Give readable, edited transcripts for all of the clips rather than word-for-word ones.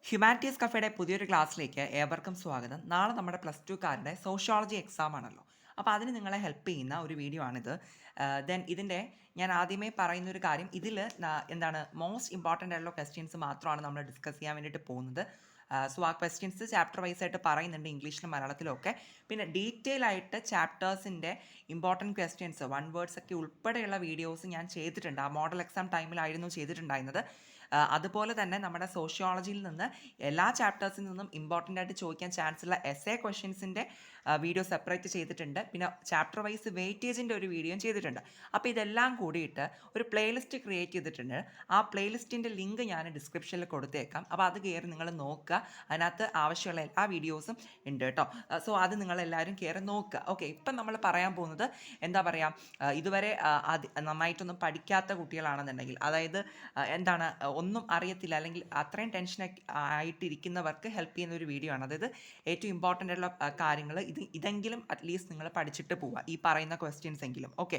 Humanities കഫേയുടെ പുതിയൊരു ക്ലാസ്സിലേക്ക് ഏവർക്കും സ്വാഗതം. നാളെ നമ്മുടെ പ്ലസ് ടുക്കാരുടെ സോഷ്യോളജി എക്സാം ആണല്ലോ. അപ്പോൾ അതിന് നിങ്ങളെ ഹെൽപ്പ് ചെയ്യുന്ന ഒരു വീഡിയോ ആണിത്. ദെൻ ഇതിൻ്റെ ഞാൻ ആദ്യമേ പറയുന്ന ഒരു കാര്യം, ഇതിൽ എന്താണ് മോസ്റ്റ് ഇമ്പോർട്ടൻ്റ് ആയിട്ടുള്ള ക്വസ്റ്റ്യൻസ് മാത്രമാണ് നമ്മൾ ഡിസ്കസ് ചെയ്യാൻ വേണ്ടിയിട്ട് പോകുന്നത്. സോ ആ ക്വസ്റ്റ്യൻസ് ചാപ്റ്റർ വൈസ് ആയിട്ട് പറയുന്നുണ്ട്, ഇംഗ്ലീഷിലും മലയാളത്തിലും ഒക്കെ. പിന്നെ ഡീറ്റെയിൽ ആയിട്ട് ചാപ്റ്റേഴ്സിൻ്റെ ഇമ്പോർട്ടൻറ്റ് ക്വസ്റ്റ്യൻസ്, വൺ വേർഡ്സ് ഒക്കെ ഉൾപ്പെടെയുള്ള വീഡിയോസ് ഞാൻ ചെയ്തിട്ടുണ്ട്. ആ മോഡൽ എക്സാം ടൈമിലായിരുന്നു ചെയ്തിട്ടുണ്ടായിരുന്നത്. അതുപോലെ തന്നെ നമ്മുടെ സോഷ്യോളജിയിൽ നിന്ന് എല്ലാ ചാപ്റ്റേഴ്സിൽ നിന്നും ഇമ്പോർട്ടൻ്റ് ആയിട്ട് ചോദിക്കാൻ ചാൻസ് ഉള്ള എസ്എ ക്വസ്റ്റ്യൻസിൻ്റെ വീഡിയോ സെപ്പറേറ്റ് ചെയ്തിട്ടുണ്ട്. പിന്നെ ചാപ്റ്റർ വൈസ് വെയിറ്റേജിൻ്റെ ഒരു വീഡിയോയും ചെയ്തിട്ടുണ്ട്. അപ്പോൾ ഇതെല്ലാം കൂടിയിട്ട് ഒരു പ്ലേലിസ്റ്റ് ക്രിയേറ്റ് ചെയ്തിട്ടുണ്ട്. ആ പ്ലേലിസ്റ്റിൻ്റെ ലിങ്ക് ഞാൻ ഡിസ്ക്രിപ്ഷനിൽ കൊടുത്തേക്കാം. അപ്പോൾ അത് കയറി നിങ്ങൾ നോക്കുക. അതിനകത്ത് ആവശ്യമുള്ള എല്ലാ വീഡിയോസും ഉണ്ട് കേട്ടോ. സോ അത് നിങ്ങളെല്ലാവരും കയറി നോക്കുക. ഓക്കെ, ഇപ്പം നമ്മൾ പറയാൻ പോകുന്നത് എന്താ പറയുക, ഇതുവരെ നന്നായിട്ടൊന്നും പഠിക്കാത്ത കുട്ടികളാണെന്നുണ്ടെങ്കിൽ, അതായത് എന്താണ് ഒന്നും അറിയത്തില്ല അല്ലെങ്കിൽ അത്രയും ടെൻഷൻ ആയിട്ടിരിക്കുന്നവർക്ക് ഹെൽപ്പ് ചെയ്യുന്ന ഒരു വീഡിയോ ആണ്. അതായത് ഏറ്റവും ഇമ്പോർട്ടൻ്റ് ആയിട്ടുള്ള കാര്യങ്ങൾ ഇതെങ്കിലും അറ്റ്ലീസ്റ്റ് നിങ്ങൾ പഠിച്ചിട്ട് പോവുക, ഈ പറയുന്ന ക്വസ്റ്റ്യൻസ് എങ്കിലും. ഓക്കെ,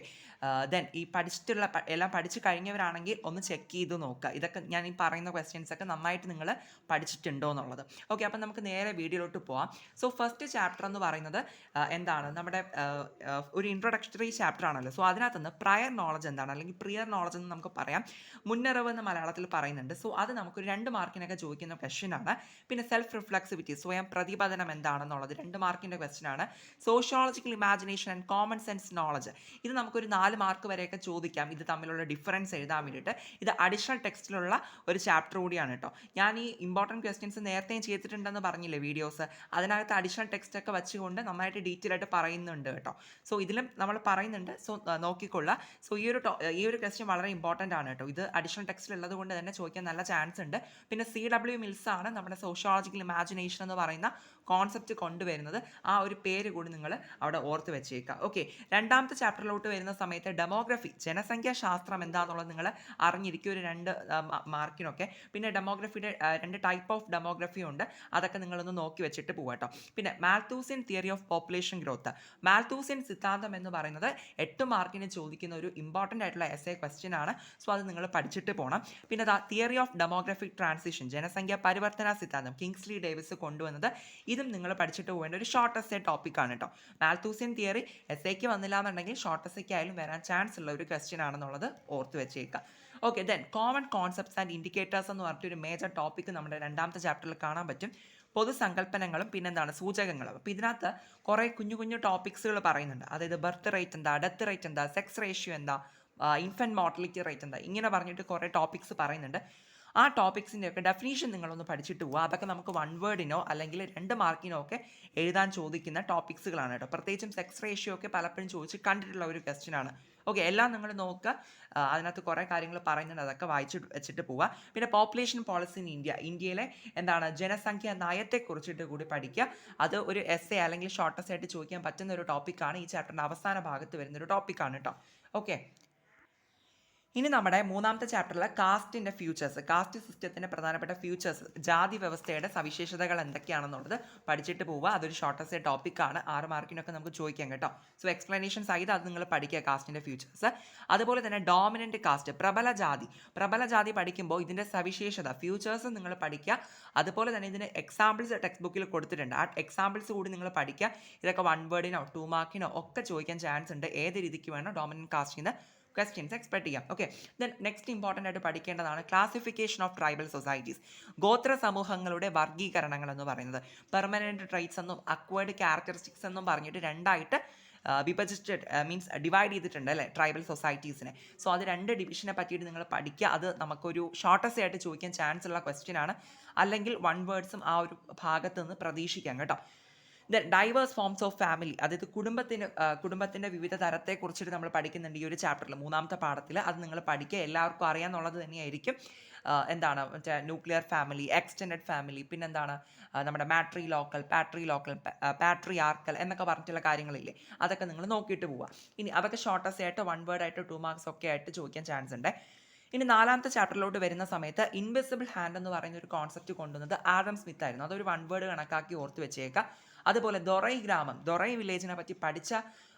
ദെൻ ഈ പഠിച്ചിട്ടുള്ള എല്ലാം പഠിച്ചു കഴിഞ്ഞവരാണെങ്കിൽ ഒന്ന് ചെക്ക് ചെയ്ത് നോക്കുക, ഇതൊക്കെ ഞാൻ ഈ പറയുന്ന ക്വസ്റ്റ്യൻസ് ഒക്കെ നന്നായിട്ട് നിങ്ങൾ പഠിച്ചിട്ടുണ്ടോ എന്നുള്ളത്. ഓക്കെ, അപ്പം നമുക്ക് നേരെ വീഡിയോയിലോട്ട് പോവാം. സോ ഫസ്റ്റ് ചാപ്റ്റർ എന്ന് പറയുന്നത് എന്താണ്, നമ്മുടെ ഒരു ഇൻട്രൊഡക്ടറി ചാപ്റ്റർ ആണല്ലോ. സോ അതിനകത്തുനിന്ന് പ്രയർ നോളജ് എന്താണ്, അല്ലെങ്കിൽ പ്രിയർ നോളജ് എന്ന് നമുക്ക് പറയാം. മുന്നറിവ് എന്ന് മലയാളത്തിൽ പറയുന്നുണ്ട്. സോ അത് നമുക്കൊരു 2 മാർക്കിനൊക്കെ ചോദിക്കുന്ന ക്വസ്റ്റ്യൻ ആണ്. പിന്നെ സെൽഫ് റിഫ്ലെക്സിവിറ്റി, സ്വയം പ്രതിപദനം എന്താണെന്നുള്ളത് 2 മാർക്കിൻ്റെ ക്വസ്റ്റ്യൻ ആണ്. Sociological imagination and common sense knowledge, ഇത് നമുക്കൊരു 4 മാർക്ക് വരെയൊക്കെ ചോദിക്കാം. ഇത് തമ്മിലുള്ള ഡിഫറൻസ് എഴുതാൻ വേണ്ടിയിട്ട്. ഇത് അഡീഷണൽ ടെക്സ്റ്റിലുള്ള ഒരു ചാപ്റ്റർ കൂടിയാണ് കേട്ടോ. ഞാൻ ഈ ഇമ്പോർട്ടൻറ്റ് ക്വസ്റ്റ്യൻസ് നേരത്തെയും ചെയ്തിട്ടുണ്ടെന്ന് പറഞ്ഞില്ലേ വീഡിയോസ്, അതിനകത്ത് അഡീഷണൽ ടെക്സ്റ്റ് ഒക്കെ വെച്ചുകൊണ്ട് നന്നായിട്ട് ഡീറ്റെയിൽ ആയിട്ട് പറയുന്നുണ്ട് കേട്ടോ. സോ ഇതിലും നമ്മൾ പറയുന്നുണ്ട്. സോ നോക്കിക്കൊള്ളുക. സോ ഈ ഒരു ക്വസ്റ്റ്യൻ വളരെ ഇമ്പോർട്ടൻ്റ് ആണ് കേട്ടോ. ഇത് അഡീഷണൽ ടെക്സ്റ്റിൽ ഉള്ളത് കൊണ്ട് തന്നെ ചോദിക്കാൻ നല്ല ചാൻസ് ഉണ്ട്. പിന്നെ CW മിൽസ് ആണ് നമ്മുടെ സോഷ്യോളജിക്കൽ ഇമാജിനേഷൻ എന്ന് പറയുന്ന കോൺസെപ്റ്റ് കൊണ്ടുവരുന്നത്. ആ ഒരു പേര് കൂടി നിങ്ങൾ അവിടെ ഓർത്ത് വെച്ചേക്കുക. ഓക്കെ, രണ്ടാമത്തെ ചാപ്റ്ററിലോട്ട് വരുന്ന സമയത്ത് ഡെമോഗ്രഫി, ജനസംഖ്യാ ശാസ്ത്രം എന്താണെന്നുള്ളത് നിങ്ങൾ അറിഞ്ഞിരിക്കും, ഒരു 2 മാർക്കിനൊക്കെ. പിന്നെ ഡെമോഗ്രഫിയുടെ 2 ടൈപ്പ് ഓഫ് ഡെമോഗ്രഫി ഉണ്ട്, അതൊക്കെ നിങ്ങളൊന്ന് നോക്കി വെച്ചിട്ട് പോകട്ടോ. പിന്നെ Malthusian theory of population growth, Malthusian സിദ്ധാന്തം എന്ന് പറയുന്നത് 8 മാർക്കിന് ചോദിക്കുന്ന ഒരു ഇമ്പോർട്ടൻ്റ് ആയിട്ടുള്ള എസ്എ ക്വസ്റ്റ്യൻ ആണ്. സോ അത് നിങ്ങൾ പഠിച്ചിട്ട് പോകണം. പിന്നെ തിയറി ഓഫ് ഡെമോഗ്രഫിക് ട്രാൻസിഷൻ, ജനസംഖ്യ പരിവർത്തന സിദ്ധാന്തം, കിങ്സ്ലി ഡേവിസ് കൊണ്ടുവന്നത്. ഇതും നിങ്ങൾ പഠിച്ചിട്ട് പോകേണ്ട ഒരു ഷോർട്ട് എസ്സേ ടോപ്പിക്കാണ് കേട്ടോ. മാൽത്തൂസിയൻ തിയറി എസ്സേക്ക് വന്നില്ല എന്നുണ്ടെങ്കിൽ ഷോർട്ട് എസ്സേക്ക് ആയാലും വരാൻ ചാൻസ് ഉള്ള ഒരു ക്വസ്റ്റ്യൻ ആണെന്നുള്ളത് ഓർത്ത് വെച്ചേക്കുക. Okay, then common concepts and indicators എന്ന് പറഞ്ഞിട്ടൊരു മേജർ ടോപ്പിക്ക് നമ്മുടെ രണ്ടാമത്തെ ചാപ്റ്ററിൽ കാണാൻ പറ്റും. പൊതുസങ്കല്പനങ്ങളും പിന്നെന്താണ് സൂചകങ്ങളും. അപ്പോൾ ഇതിനകത്ത് കുറേ കുഞ്ഞു കുഞ്ഞു ടോപ്പിക്സുകൾ പറയുന്നുണ്ട്. അതായത് ബർത്ത് റേറ്റ് എന്താ, ഡെത്ത് റേറ്റ് എന്താ, സെക്സ് റേഷ്യോ എന്താ, ഇൻഫൻറ്റ് മോർട്ടലിറ്റി റേറ്റ് എന്താ, ഇങ്ങനെ പറഞ്ഞിട്ട് കുറേ ടോപ്പിക്സ് പറയുന്നുണ്ട്. ആ ടോപ്പിക്സിൻ്റെ ഒക്കെ ഡെഫിനീഷൻ നിങ്ങളൊന്ന് പഠിച്ചിട്ട് പോവുക. അതൊക്കെ നമുക്ക് 1 വേർഡിനോ അല്ലെങ്കിൽ 2 മാർക്കിനോ ഒക്കെ എഴുതാൻ ചോദിക്കുന്ന ടോപ്പിക്സുകളാണ് കേട്ടോ. പ്രത്യേകിച്ചും സെക്സ് റേഷ്യോ ഒക്കെ പലപ്പോഴും ചോദിച്ച് കണ്ടിട്ടുള്ള ഒരു ക്വസ്റ്റ്യൻ ആണ്. ഓക്കെ, എല്ലാം നിങ്ങൾ നോക്കുക. അതിനകത്ത് കുറേ കാര്യങ്ങൾ പറയുന്നുണ്ട്, അതൊക്കെ വായിച്ച് വെച്ചിട്ട് പോവുക. പിന്നെ പോപ്പുലേഷൻ പോളിസി ഇൻ ഇന്ത്യയിലെ എന്താണ് ജനസംഖ്യ നയത്തെക്കുറിച്ചിട്ട് കൂടി പഠിക്കുക. അത് ഒരു എസ്സേ അല്ലെങ്കിൽ ഷോർട്ട് എസ്സേ ആയിട്ട് ചോദിക്കാൻ പറ്റുന്ന ഒരു ടോപ്പിക്കാണ്. ഈ ചാപ്റ്ററിൻ്റെ അവസാന ഭാഗത്ത് വരുന്നൊരു ടോപ്പിക്കാണ് കേട്ടോ. ഓക്കെ, ഇനി നമ്മുടെ മൂന്നാമത്തെ ചാപ്റ്ററിൽ കാസ്റ്റിൻ്റെ ഫ്യൂച്ചേഴ്സ്, കാസ്റ്റ് സിസ്റ്റത്തിൻ്റെ പ്രധാനപ്പെട്ട ഫ്യൂച്ചേഴ്സ്, ജാതി വ്യവസ്ഥയുടെ സവിശേഷതകൾ എന്തൊക്കെയാണെന്നുള്ളത് പഠിച്ചിട്ട് പോവുക. അതൊരു ഷോർട്ട് എസ്സേ ടോപ്പിക്കാണ്. 6 മാർക്കിനൊക്കെ നമുക്ക് ചോദിക്കാം കേട്ടോ. സോ എക്സ്പ്ലനേഷൻ സഹിതം അത് നിങ്ങൾ പഠിക്കുക, കാസ്റ്റിൻ്റെ ഫ്യൂച്ചേഴ്സ്. അതുപോലെ തന്നെ ഡോമിനൻ്റ് കാസ്റ്റ്, പ്രബല ജാതി പഠിക്കുമ്പോൾ ഇതിൻ്റെ സവിശേഷത ഫ്യൂച്ചേഴ്സ് നിങ്ങൾ പഠിക്കുക. അതുപോലെ തന്നെ ഇതിന് എക്സാമ്പിൾസ് ടെക്സ്റ്റ് ബുക്കിൽ കൊടുത്തിട്ടുണ്ട്. ആ എക്സാമ്പിൾസ് കൂടി നിങ്ങൾ പഠിക്കുക. ഇതൊക്കെ 1 വേർഡിനോ 2 മാർക്കിനോ ഒക്കെ ചോദിക്കാൻ ചാൻസ് ഉണ്ട്. ഏത് രീതിക്ക് വേണോ ഡോമിനൻ്റ് കാസ്റ്റിന് ക്വസ്റ്റ്യൻസ് എക്സ്പെക്ട് ചെയ്യാം. ഓക്കെ, ദെൻ നെക്സ്റ്റ് ഇമ്പോർട്ടൻ്റ് ആയിട്ട് പഠിക്കേണ്ടതാണ് ക്ലാസിഫിക്കേഷൻ ഓഫ് ട്രൈബൽ സൊസൈറ്റീസ്, ഗോത്ര സമൂഹങ്ങളുടെ വർഗീകരണങ്ങൾ എന്ന് പറയുന്നത്. പെർമനൻറ്റ് ട്രൈറ്റ്സ് എന്നും അക്വേർഡ് ക്യാരക്ടറിസ്റ്റിക്സ് എന്നും പറഞ്ഞിട്ട് 2 വിഭജിച്ചിട്ട് മീൻസ് ഡിവൈഡ് ചെയ്തിട്ടുണ്ട് അല്ലേ ട്രൈബൽ സൊസൈറ്റീസിനെ. സോ അത് 2 ഡിവിഷനെ പറ്റിയിട്ട് നിങ്ങൾ പഠിക്കുക. അത് നമുക്കൊരു ഷോർട്ട് എസ്സേ ആയിട്ട് ചോദിക്കാൻ ചാൻസ് ഉള്ള ക്വസ്റ്റ്യൻ ആണ്. അല്ലെങ്കിൽ 1 വേർഡ്സും ആ ഒരു ഭാഗത്ത് നിന്ന് പ്രതീക്ഷിക്കാം കേട്ടോ. ഡൈവേഴ്സ് ഫോംസ് ഓഫ് ഫാമിലി, അതായത് കുടുംബത്തിൻ്റെ വിവിധ തരത്തെക്കുറിച്ചിട്ട് നമ്മൾ പഠിക്കുന്നുണ്ട് ഈ ഒരു ചാപ്റ്ററിൽ, മൂന്നാമത്തെ പാഠത്തിൽ. അത് നിങ്ങൾ പഠിക്കുക. എല്ലാവർക്കും അറിയാമെന്നുള്ളത് തന്നെയായിരിക്കും. എന്താണ് മറ്റേ ന്യൂക്ലിയർ ഫാമിലി, എക്സ്റ്റെൻഡഡ് ഫാമിലി, പിന്നെന്താണ് നമ്മുടെ പാട്രി ലോക്കൽ, പാട്രിയാർക്കൽ എന്നൊക്കെ പറഞ്ഞിട്ടുള്ള കാര്യങ്ങളില്ലേ, അതൊക്കെ നിങ്ങൾ നോക്കിയിട്ട് പോവുക. ഇനി അതൊക്കെ ഷോർട്ട് എസ്സേ ആയിട്ട് 1 വേർഡ് ആയിട്ട് 2 മാർക്സ് ഒക്കെ ആയിട്ട് ചോദിക്കാൻ ചാൻസ് ഉണ്ട്. ഇനി 4ാമത്തെ ചാപ്റ്ററിലോട്ട് വരുന്ന സമയത്ത് ഇൻവിസിബിൾ ഹാൻഡ് എന്ന് പറയുന്ന ഒരു കോൺസെപ്റ്റ് കൊണ്ടുവന്നത് ആഡം സ്മിത്ത് ആയിരുന്നു. അതൊരു 1 വേർഡ് കണക്കാക്കി ഓർത്ത് വെച്ചേക്കുക. അതുപോലെ ദൊറൈ വില്ലേജിനെ പറ്റി പഠിച്ച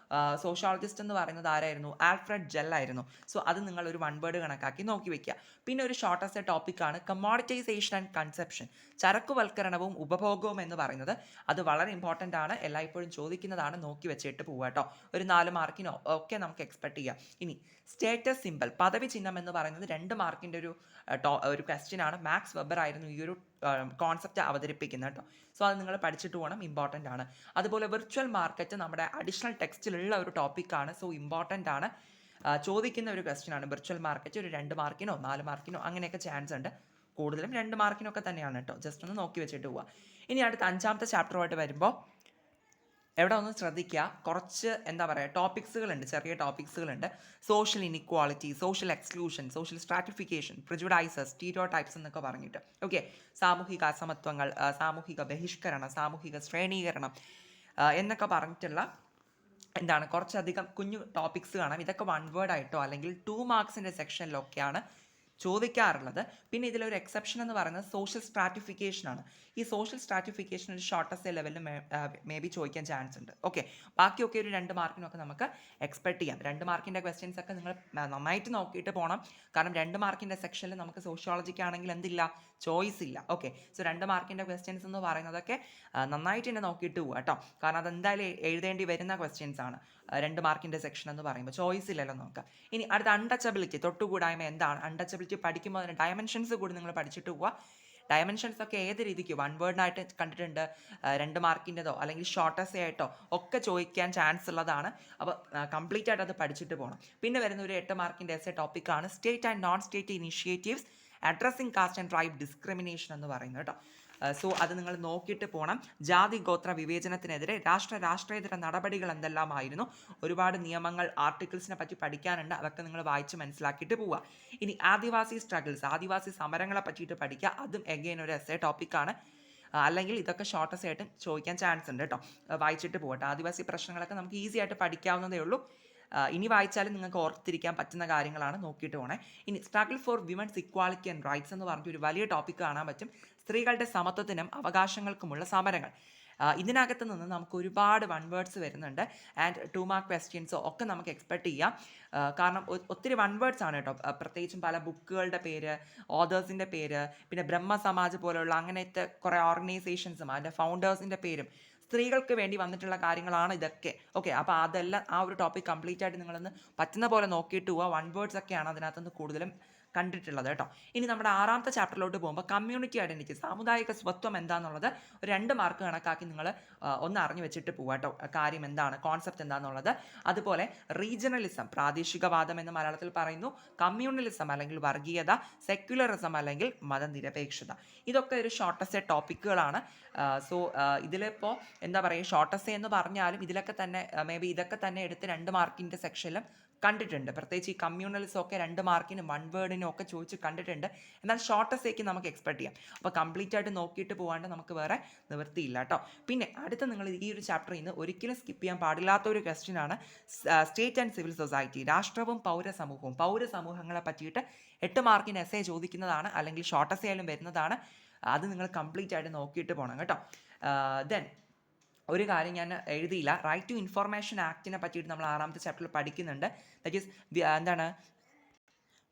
സോഷ്യോളജിസ്റ്റ് എന്ന് പറയുന്നത് ആരായിരുന്നു? ആൽഫ്രഡ് ജെൽ ആയിരുന്നു. സോ അത് നിങ്ങൾ ഒരു വൺ വേർഡ് കണക്കാക്കി നോക്കി വെക്കുക. പിന്നെ ഒരു ഷോർട്ടസ്റ്റ് ടോപ്പിക്കാണ് കമ്മോഡിറ്റൈസേഷൻ ആൻഡ് കൺസെപ്ഷൻ, ചരക്കുവൽക്കരണവും ഉപഭോഗവും എന്ന് പറയുന്നത്. അത് വളരെ ഇമ്പോർട്ടൻ്റ് ആണ്, എല്ലായ്പ്പോഴും ചോദിക്കുന്നതാണ്, നോക്കി വെച്ചിട്ട് പോവുക കേട്ടോ. ഒരു 4 മാർക്കിനോ ഒക്കെ നമുക്ക് എക്സ്പെക്ട് ചെയ്യാം. ഇനി സ്റ്റേറ്റസ് സിമ്പൽ, പദവി ചിഹ്നം എന്ന് പറയുന്നത് 2 മാർക്കിൻ്റെ ഒരു ക്വസ്റ്റ്യൻ ആണ്. മാക്സ് വെബർ ആയിരുന്നു ഈ ഒരു കോൺസെപ്റ്റ് അവതരിപ്പിക്കുന്നത് കേട്ടോ. സോ അത് നിങ്ങൾ പഠിച്ചിട്ട് പോകണം, ഇമ്പോർട്ടൻ്റ് ആണ്. അതുപോലെ വിർച്വൽ മാർക്കറ്റ് നമ്മുടെ അഡീഷണൽ ടെക്സ്റ്റിലുള്ള ഒരു ടോപ്പിക്കാണ്. സോ ഇമ്പോർട്ടൻ്റ് ആണ്, ചോദിക്കുന്ന ഒരു ക്വസ്റ്റ്യൻ ആണ്. വിർച്വൽ മാർക്കറ്റ് ഒരു 2 മാർക്കിനോ 4 മാർക്കിനോ അങ്ങനെയൊക്കെ ചാൻസ് ഉണ്ട്. കൂടുതലും 2 മാർക്കിനൊക്കെ തന്നെയാണ് കേട്ടോ. ജസ്റ്റ് ഒന്ന് നോക്കി വെച്ചിട്ട് പോവുക. ഇനി അടുത്ത 5ാമത്തെ ചാപ്റ്ററുമായിട്ട് വരുമ്പോൾ എവിടെ ഒന്ന് ശ്രദ്ധിക്കുക, കുറച്ച് എന്താ പറയുക ടോപ്പിക്സുകളുണ്ട്, ചെറിയ ടോപ്പിക്സുകളുണ്ട്. Social inequality, social exclusion, social stratification, prejudices, stereotypes എന്നൊക്കെ പറഞ്ഞിട്ട്. ഓക്കെ, സാമൂഹിക അസമത്വങ്ങൾ, സാമൂഹിക ബഹിഷ്കരണം, സാമൂഹിക ശ്രേണീകരണം എന്നൊക്കെ പറഞ്ഞിട്ടുള്ള എന്താണ് കുറച്ചധികം കുഞ്ഞു ടോപ്പിക്സ് കാണാം. ഇതൊക്കെ വൺ വേർഡ് ആയിട്ടോ അല്ലെങ്കിൽ 2 മാർക്സിൻ്റെ സെക്ഷനിലൊക്കെയാണ് ചോദിക്കാറുള്ളത്. പിന്നെ ഇതിലൊരു എക്സെപ്ഷൻ എന്ന് പറയുന്നത് സോഷ്യൽ സ്ട്രാറ്റിഫിക്കേഷൻ ആണ്. ഈ സോഷ്യൽ സ്ട്രാറ്റിഫിക്കേഷൻ ഒരു ഷോർട്ടസ്റ്റ് ലെവലിൽ മേ ബി ചോദിക്കാൻ ചാൻസ് ഉണ്ട്. ഓക്കെ, ബാക്കിയൊക്കെ ഒരു 2 മാർക്കിനൊക്കെ നമുക്ക് എക്സ്പെക്ട് ചെയ്യാം. 2 മാർക്കിൻ്റെ ക്വസ്റ്റ്യൻസ് ഒക്കെ നിങ്ങൾ നന്നായിട്ട് നോക്കിയിട്ട് പോകണം. കാരണം 2 മാർക്കിൻ്റെ സെക്ഷനിൽ നമുക്ക് സോഷ്യോളജിക്ക് ആണെങ്കിൽ എന്തില്ല, ചോയ്സ് ഇല്ല. ഓക്കെ, സോ 2 മാർക്കിൻ്റെ ക്വസ്റ്റ്യൻസ് എന്ന് പറയുന്നതൊക്കെ നന്നായിട്ട് തന്നെ നോക്കിയിട്ട് പോവുക കേട്ടോ. കാരണം അതെന്തായാലും എഴുതേണ്ടി വരുന്ന ക്വസ്റ്റ്യൻസ് ആണ്. 2 മാർക്കിൻ്റെ സെക്ഷൻ എന്ന് പറയുമ്പോൾ ചോയ്സ് ഇല്ലല്ലോ നോക്കാം. ഇനി അടുത്ത അൺടച്ചബിലിറ്റി, തൊട്ടുകൂടായ്മ എന്താണ്? അൺടച്ചബിലിറ്റി പഠിക്കുമ്പോൾ അതിന് ഡയമെൻഷൻസ് കൂടി നിങ്ങൾ പഠിച്ചിട്ട് പോവുക. ഡയമെൻഷൻസ് ഒക്കെ ഏത് രീതിക്ക് വൺ വേർഡിനായിട്ട് കണ്ടിട്ടുണ്ട്, 2 മാർക്കിൻ്റെതോ അല്ലെങ്കിൽ ഷോർട്ടസ്റ്റ് ആയിട്ടോ ഒക്കെ ചോദിക്കാൻ ചാൻസ് ഉള്ളതാണ്. അപ്പോൾ കംപ്ലീറ്റ് ആയിട്ട് അത് പഠിച്ചിട്ട് പോകണം. പിന്നെ വരുന്ന ഒരു 8 മാർക്കിൻ്റെ എസ്സേ ടോപ്പിക്കാണ് state and non state initiatives addressing caste and tribe discrimination എന്ന് പറയുന്നത് കേട്ടോ. സോ അത് നിങ്ങൾ നോക്കിയിട്ട് പോകണം. ജാതി ഗോത്ര വിവേചനത്തിനെതിരെ രാഷ്ട്രീയതര നടപടികൾ എന്തെല്ലാമായിരുന്നു, ഒരുപാട് നിയമങ്ങൾ ആർട്ടിക്കിൾസിനെ പറ്റി പഠിക്കാനുണ്ട്. അതൊക്കെ നിങ്ങൾ വായിച്ച് മനസ്സിലാക്കിയിട്ട് പോവുക. ഇനി ആദിവാസി സ്ട്രഗിൾസ്, ആദിവാസി സമരങ്ങളെ പറ്റിയിട്ട് പഠിക്കുക. അതും എഗെയിൻ ഒരു എസ്സേ ടോപ്പിക്കാണ്. അല്ലെങ്കിൽ ഇതൊക്കെ ഷോർട്ടസ്റ്റ് ആയിട്ട് ചോദിക്കാൻ ചാൻസ് ഉണ്ട് കേട്ടോ. വായിച്ചിട്ട് പോകട്ടെ. ആദിവാസി പ്രശ്നങ്ങളൊക്കെ നമുക്ക് ഈസി ആയിട്ട് പഠിക്കാവുന്നതേ ഉള്ളൂ. ഇനി വായിച്ചാലും നിങ്ങൾക്ക് ഓർത്തിരിക്കാൻ പറ്റുന്ന കാര്യങ്ങളാണ്, നോക്കിയിട്ട് പോകണേ. ഇനി struggle for women's equality and rights എന്ന് പറഞ്ഞിട്ട് ഒരു വലിയ ടോപ്പിക്ക് കാണാൻ പറ്റും. സ്ത്രീകളുടെ സമത്വത്തിനും അവകാശങ്ങൾക്കുമുള്ള സമരങ്ങൾ. ഇതിനകത്ത് നിന്ന് നമുക്ക് ഒരുപാട് വൺ വേർഡ്സ് വരുന്നുണ്ട്. ആൻഡ് 2 മാർക്ക് ക്വസ്റ്റ്യൻസോ ഒക്കെ നമുക്ക് എക്സ്പെക്ട് ചെയ്യാം. കാരണം ഒത്തിരി വൺ വേർഡ്സ് ആണ് കേട്ടോ. പ്രത്യേകിച്ചും പല ബുക്കുകളുടെ പേര്, ഓതേഴ്സിൻ്റെ പേര്, പിന്നെ ബ്രഹ്മസമാജ് പോലെയുള്ള അങ്ങനത്തെ കുറേ ഓർഗനൈസേഷൻസും അതിൻ്റെ ഫൗണ്ടേഴ്സിൻ്റെ പേരും സ്ത്രീകൾക്ക് വേണ്ടി വന്നിട്ടുള്ള കാര്യങ്ങളാണ് ഇതൊക്കെ. ഓക്കെ, അപ്പോൾ അതെല്ലാം ആ ഒരു ടോപ്പിക് കംപ്ലീറ്റ് ആയിട്ട് നിങ്ങളൊന്ന് പറ്റുന്ന പോലെ നോക്കിയിട്ട് പോവുക. വൺ വേർഡ്സ് ഒക്കെയാണ് അതിനകത്തുനിന്ന് കൂടുതലും കണ്ടിട്ടുള്ളത് കേട്ടോ. ഇനി നമ്മുടെ 6ാമത്തെ ചാപ്റ്ററിലോട്ട് പോകുമ്പോൾ കമ്മ്യൂണിറ്റി ഐഡൻറ്റിറ്റി, സാമുദായിക സ്വത്വം എന്താണെന്നുള്ളത് ഒരു 2 മാർക്ക് കണക്കാക്കി നിങ്ങൾ ഒന്ന് അറിഞ്ഞു വെച്ചിട്ട് പോവുക കേട്ടോ. കാര്യം എന്താണ്, കോൺസെപ്റ്റ് എന്താണെന്നുള്ളത്. അതുപോലെ റീജിയണലിസം, പ്രാദേശികവാദം എന്ന് മലയാളത്തിൽ പറയുന്നു, കമ്മ്യൂണലിസം അല്ലെങ്കിൽ വർഗീയത, സെക്യുലറിസം അല്ലെങ്കിൽ മതനിരപേക്ഷത. ഇതൊക്കെ ഒരു ഷോർട്ടസ്റ്റ് ടോപ്പിക്കുകളാണ്. സോ ഇതിലിപ്പോൾ എന്താ പറയുക, ഷോർട്ടസ്റ്റ് എന്ന് പറഞ്ഞാലും ഇതിലൊക്കെ തന്നെ മേ ബി ഇതൊക്കെ തന്നെ എടുത്ത് 2 മാർക്കിൻ്റെ സെക്ഷനിലും കണ്ടിട്ടുണ്ട്. പ്രത്യേകിച്ച് ഈ കമ്മ്യൂണലിസം ഒക്കെ 2 മാർക്കിനും 1 വേർഡിനും ഒക്കെ ചോദിച്ച് കണ്ടിട്ടുണ്ട്. എന്നാൽ ഷോർട്ടസ്റ്റേക്ക് നമുക്ക് എക്സ്പെക്ട് ചെയ്യാം. അപ്പോൾ കംപ്ലീറ്റ് ആയിട്ട് നോക്കിയിട്ട് പോകാണ്ട് നമുക്ക് വേറെ നിവൃത്തിയില്ല കേട്ടോ. പിന്നെ അടുത്ത നിങ്ങൾ ഈ ഒരു ചാപ്റ്ററിൽ നിന്ന് ഒരിക്കലും സ്കിപ്പ് ചെയ്യാൻ പാടില്ലാത്ത ഒരു ക്വസ്റ്റ്യൻ ആണ് സ്റ്റേറ്റ് ആൻഡ് സിവിൽ സൊസൈറ്റി, രാഷ്ട്രവും പൗരസമൂഹവും. പൗരസമൂഹങ്ങളെ പറ്റിയിട്ട് 8 മാർക്കിന് എസ്സേ ചോദിക്കുന്നതാണ്, അല്ലെങ്കിൽ ഷോർട്ടസ്റ്റ് ആയാലും വരുന്നതാണ്. അത് നിങ്ങൾ കംപ്ലീറ്റ് ആയിട്ട് നോക്കിയിട്ട് പോകണം കേട്ടോ. ദെൻ ഒരു കാര്യം ഞാൻ എഴുതിയില്ല, റൈറ്റ് ടു ഇൻഫോർമേഷൻ ആക്ടിനെ പറ്റിയിട്ട് നമ്മൾ 6ാമത്തെ ചാപ്റ്ററിൽ പഠിക്കുന്നുണ്ട്. ദാറ്റ് ഈസ് എന്താണ്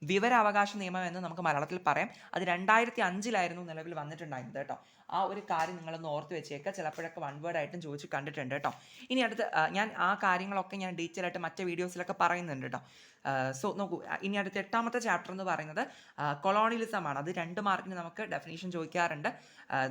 വിവരാവകാശ നിയമം എന്ന് നമുക്ക് മലയാളത്തിൽ പറയാം. അത് 2005 നിലവിൽ വന്നിട്ടുണ്ടായിരുന്നത് കേട്ടോ. ആ ഒരു കാര്യം നിങ്ങളൊന്ന് ഓർത്ത് വെച്ചേക്കുക. ചിലപ്പോഴൊക്കെ വൺ വേർഡ് ആയിട്ടും ചോദിച്ച് കണ്ടിട്ടുണ്ട് കേട്ടോ. ഇനി അടുത്ത് ഞാൻ ആ കാര്യങ്ങളൊക്കെ ഞാൻ ഡീറ്റെയിൽ ആയിട്ട് മറ്റേ വീഡിയോസിലൊക്കെ പറയുന്നുണ്ട് കേട്ടോ. സോ നോക്കൂ, ഇനി അടുത്ത 8ാമത്തെ ചാപ്റ്റർ എന്ന് പറയുന്നത് കൊളോണിയലിസം ആണ്. അത് 2 മാർക്കിന് നമുക്ക് ഡെഫിനേഷൻ ചോദിക്കാറുണ്ട്,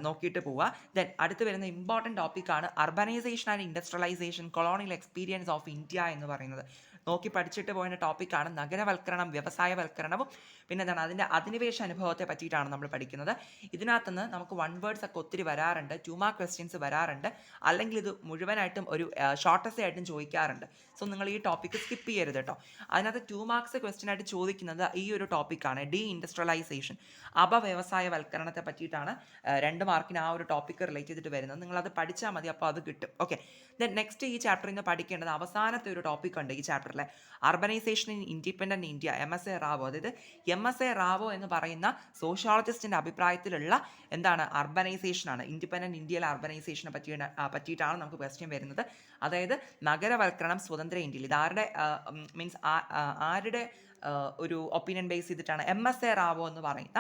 നോക്കിയിട്ട് പോവുക. ദെൻ അടുത്ത് വരുന്ന ഇമ്പോർട്ടൻറ്റ് ടോപ്പിക്കാണ് urbanisation and industrialisation, colonial experience of India എന്ന് പറയുന്നത്. നോക്കി പഠിച്ചിട്ട് പോയ ടോപ്പിക്കാണ്. നഗരവൽക്കരണം, വ്യവസായവൽക്കരണവും പിന്നെ എന്താണ് അതിൻ്റെ അധിനിവേശ അനുഭവത്തെ പറ്റിയിട്ടാണ് നമ്മൾ പഠിക്കുന്നത്. ഇതിനകത്തുനിന്ന് നമുക്ക് വൺ വേർഡ്സ് ഒക്കെ ഒത്തിരി വരാറുണ്ട്, 2 മാർക്ക് ക്വസ്റ്റ്യൻസ് വരാറുണ്ട്, അല്ലെങ്കിൽ ഇത് മുഴുവനായിട്ടും ഒരു ഷോർട്ടസ്റ്റ് ആയിട്ടും ചോദിക്കാറുണ്ട്. സോ നിങ്ങൾ ഈ ടോപ്പിക്ക് സ്കിപ്പ് ചെയ്യരുത് കേട്ടോ. അതിനകത്ത് 2 മാർക്സ് ക്വസ്റ്റ്യൻ ആയിട്ട് ചോദിക്കുന്നത് ഈ ഒരു ടോപ്പിക്കാണ്, ഡീ ഇൻഡസ്ട്രിയലൈസേഷൻ, അപവ്യവസായവൽക്കരണത്തെ പറ്റിയിട്ടാണ് 2 മാർക്കിന് ആ ഒരു ടോപ്പിക്ക് റിലേറ്റ് ചെയ്തിട്ട് വരുന്നത്. നിങ്ങളത് പഠിച്ചാൽ മതി, അപ്പോൾ അത് കിട്ടും. ഓക്കെ, ദെൻ നെക്സ്റ്റ് ഈ ചാപ്റ്ററിൽ നിന്ന് പഠിക്കേണ്ടത് അവസാനത്തെ ഒരു ടോപ്പിക് ഉണ്ട് ഈ ചാപ്റ്ററിലെ, urbanisation in independent India, MSA Rao. അതായത് MSA റാവോ എന്ന് പറയുന്ന സോഷ്യോളജിസ്റ്റിൻ്റെ അഭിപ്രായത്തിലുള്ള എന്താണ് അർബനൈസേഷനാണ്, ഇൻഡിപെൻഡൻറ്റ് ഇന്ത്യയിലെ അർബനൈസേഷനെ പറ്റിയിട്ടാണ് നമുക്ക് ക്വസ്റ്റ്യൻ വരുന്നത്. അതായത് നഗരവൽക്കരണം സ്വതന്ത്ര ഇന്ത്യയിൽ ഇതാരുടെ മീൻസ് ആരുടെ ഒരു ഒപ്പീനിയൻ ബേസ് ചെയ്തിട്ടാണ് MSA റാവോ എന്ന് പറയുന്ന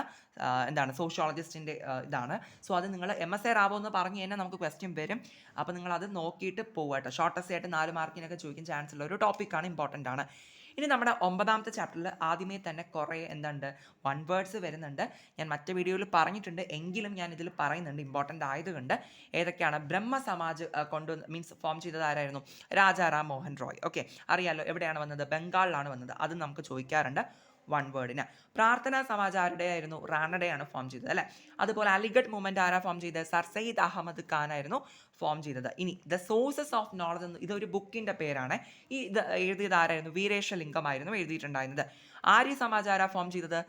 എന്താണ് സോഷ്യോളജിസ്റ്റിൻ്റെ ഇതാണ്. സോ അത് നിങ്ങൾ MSA റാവോ എന്ന് പറഞ്ഞു കഴിഞ്ഞാൽ നമുക്ക് ക്വസ്റ്റ്യൻ വരും. അപ്പോൾ നിങ്ങൾ അത് നോക്കിയിട്ട് പോവുക കേട്ടോ. ഷോർട്ടസ്റ്റ് ആയിട്ട് 4 മാർക്കിനൊക്കെ ചോദിക്കാൻ ചാൻസ് ഉള്ള ഒരു ടോപ്പിക്കാണ്, ഇമ്പോർട്ടൻ്റ് ആണ്. ഇനി നമ്മുടെ 9ാമത്തെ ചാപ്റ്ററിൽ ആദ്യമേ തന്നെ കുറേ എന്തുണ്ട് വൺ വേർഡ്സ് വരുന്നുണ്ട്. ഞാൻ മറ്റു വീഡിയോയിൽ പറഞ്ഞിട്ടുണ്ട്, എങ്കിലും ഞാൻ ഇതിൽ പറയുന്നുണ്ട് ഇമ്പോർട്ടൻ്റ് ആയതുകൊണ്ട്. ഏതൊക്കെയാണ്? ബ്രഹ്മ സമാജ് മീൻസ് ഫോം ചെയ്തത് ആരായിരുന്നു? രാജാറാം മോഹൻ റോയ്. ഓക്കെ, അറിയാലോ. എവിടെയാണ് വന്നത്? ബംഗാളിലാണ് വന്നത്. അത് നമുക്ക് ചോദിക്കാറുണ്ട് വൺ വേർഡിന്. പ്രാർത്ഥനാ സമാജ് ആരുടെയായിരുന്നു? റാണഡയാണ് ഫോം ചെയ്തത് അല്ലേ. അതുപോലെ അലിഗഡ് മൂവ്മെന്റ് ആരാ ഫോം ചെയ്തത്? സർ സയ്യിദ് അഹമ്മദ് ഖാൻ ആയിരുന്നു ഫോം ചെയ്തത്. ഇനി ദ സോഴ്സസ് ഓഫ് നോളജ് എന്ന് ഇതൊരു ബുക്കിന്റെ പേരാണ്. ഇത് എഴുതിയത് ആരായിരുന്നു? വീരേശലിംഗമായിരുന്നു എഴുതിയിട്ടുണ്ടായിരുന്നത്. ആര്യ സമാജ് ആരാ ഫോം ചെയ്തത്?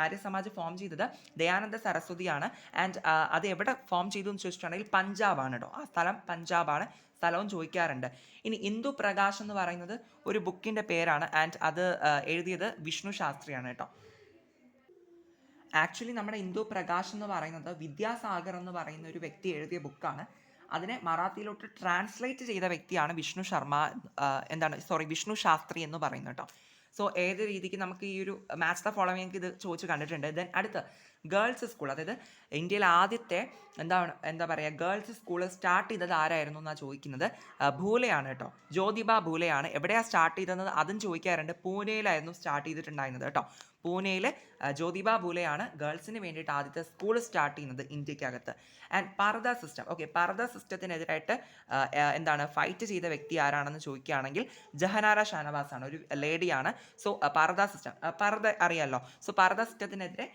ആര്യ സമാജ് ഫോം ചെയ്തത് ദയാനന്ദ സരസ്വതിയാണ്. ആൻഡ് അത് എവിടെ ഫോം ചെയ്തു എന്ന് ചോദിച്ചിട്ടുണ്ടെങ്കിൽ പഞ്ചാബാണ് കേട്ടോ. ആ സ്ഥലം പഞ്ചാബാണ്. സ്ഥലവും ചോദിക്കാറുണ്ട്. ഇനി ഇന്ദു പ്രകാശ് എന്ന് പറയുന്നത് ഒരു ബുക്കിന്റെ പേരാണ്. ആൻഡ് അത് എഴുതിയത് വിഷ്ണു ശാസ്ത്രിയാണ് കേട്ടോ. ആക്ച്വലി നമ്മുടെ ഇന്ദു പ്രകാശ് എന്ന് പറയുന്നത് വിദ്യാസാഗർ എന്ന് പറയുന്ന ഒരു വ്യക്തി എഴുതിയ ബുക്കാണ്. അതിനെ മറാത്തിയിലോട്ട് ട്രാൻസ്ലേറ്റ് ചെയ്ത വ്യക്തിയാണ് വിഷ്ണു ശാസ്ത്രി എന്ന് പറയുന്നത് കേട്ടോ. സോ ഏത് രീതിക്ക് നമുക്ക് ഈ ഒരു മാച്ച് ദ ഫോളോവിങ് ഇത് ചോദിച്ച് കണ്ടിട്ടുണ്ട്. ദെൻ അടുത്ത് ഗേൾസ് സ്കൂൾ, അതായത് ഇന്ത്യയിലെ ആദ്യത്തെ എന്താ പറയുക ഗേൾസ് സ്കൂൾ സ്റ്റാർട്ട് ചെയ്തത് ആരായിരുന്നു എന്നാണ് ചോദിക്കുന്നത്. ഭൂലെയാണ് കേട്ടോ. ജ്യോതിബ ഭൂലെയാണ്. എവിടെയാണ് സ്റ്റാർട്ട് ചെയ്തത് അതും ചോദിക്കാറുണ്ട്. പൂനെയിലായിരുന്നു സ്റ്റാർട്ട് ചെയ്തിട്ടുണ്ടായിരുന്നത് കേട്ടോ. പൂനെയിൽ ജ്യോതിബ ഭൂലെയാണ് ഗേൾസിന് വേണ്ടിയിട്ട് ആദ്യത്തെ സ്കൂൾ സ്റ്റാർട്ട് ചെയ്യുന്നത് ഇന്ത്യക്കകത്ത്. ആൻഡ് പർദ സിസ്റ്റം, ഓക്കെ, പർദ സിസ്റ്റത്തിനെതിരായിട്ട് ഫൈറ്റ് ചെയ്ത വ്യക്തി ആരാണെന്ന് ചോദിക്കുകയാണെങ്കിൽ ജഹനാര ഷാനവാസ് ആണ്, ഒരു ലേഡിയാണ്. സോ പർദ സിസ്റ്റം, പർദ അറിയാമല്ലോ. സോ പർദ സിസ്റ്റത്തിനെതിരെ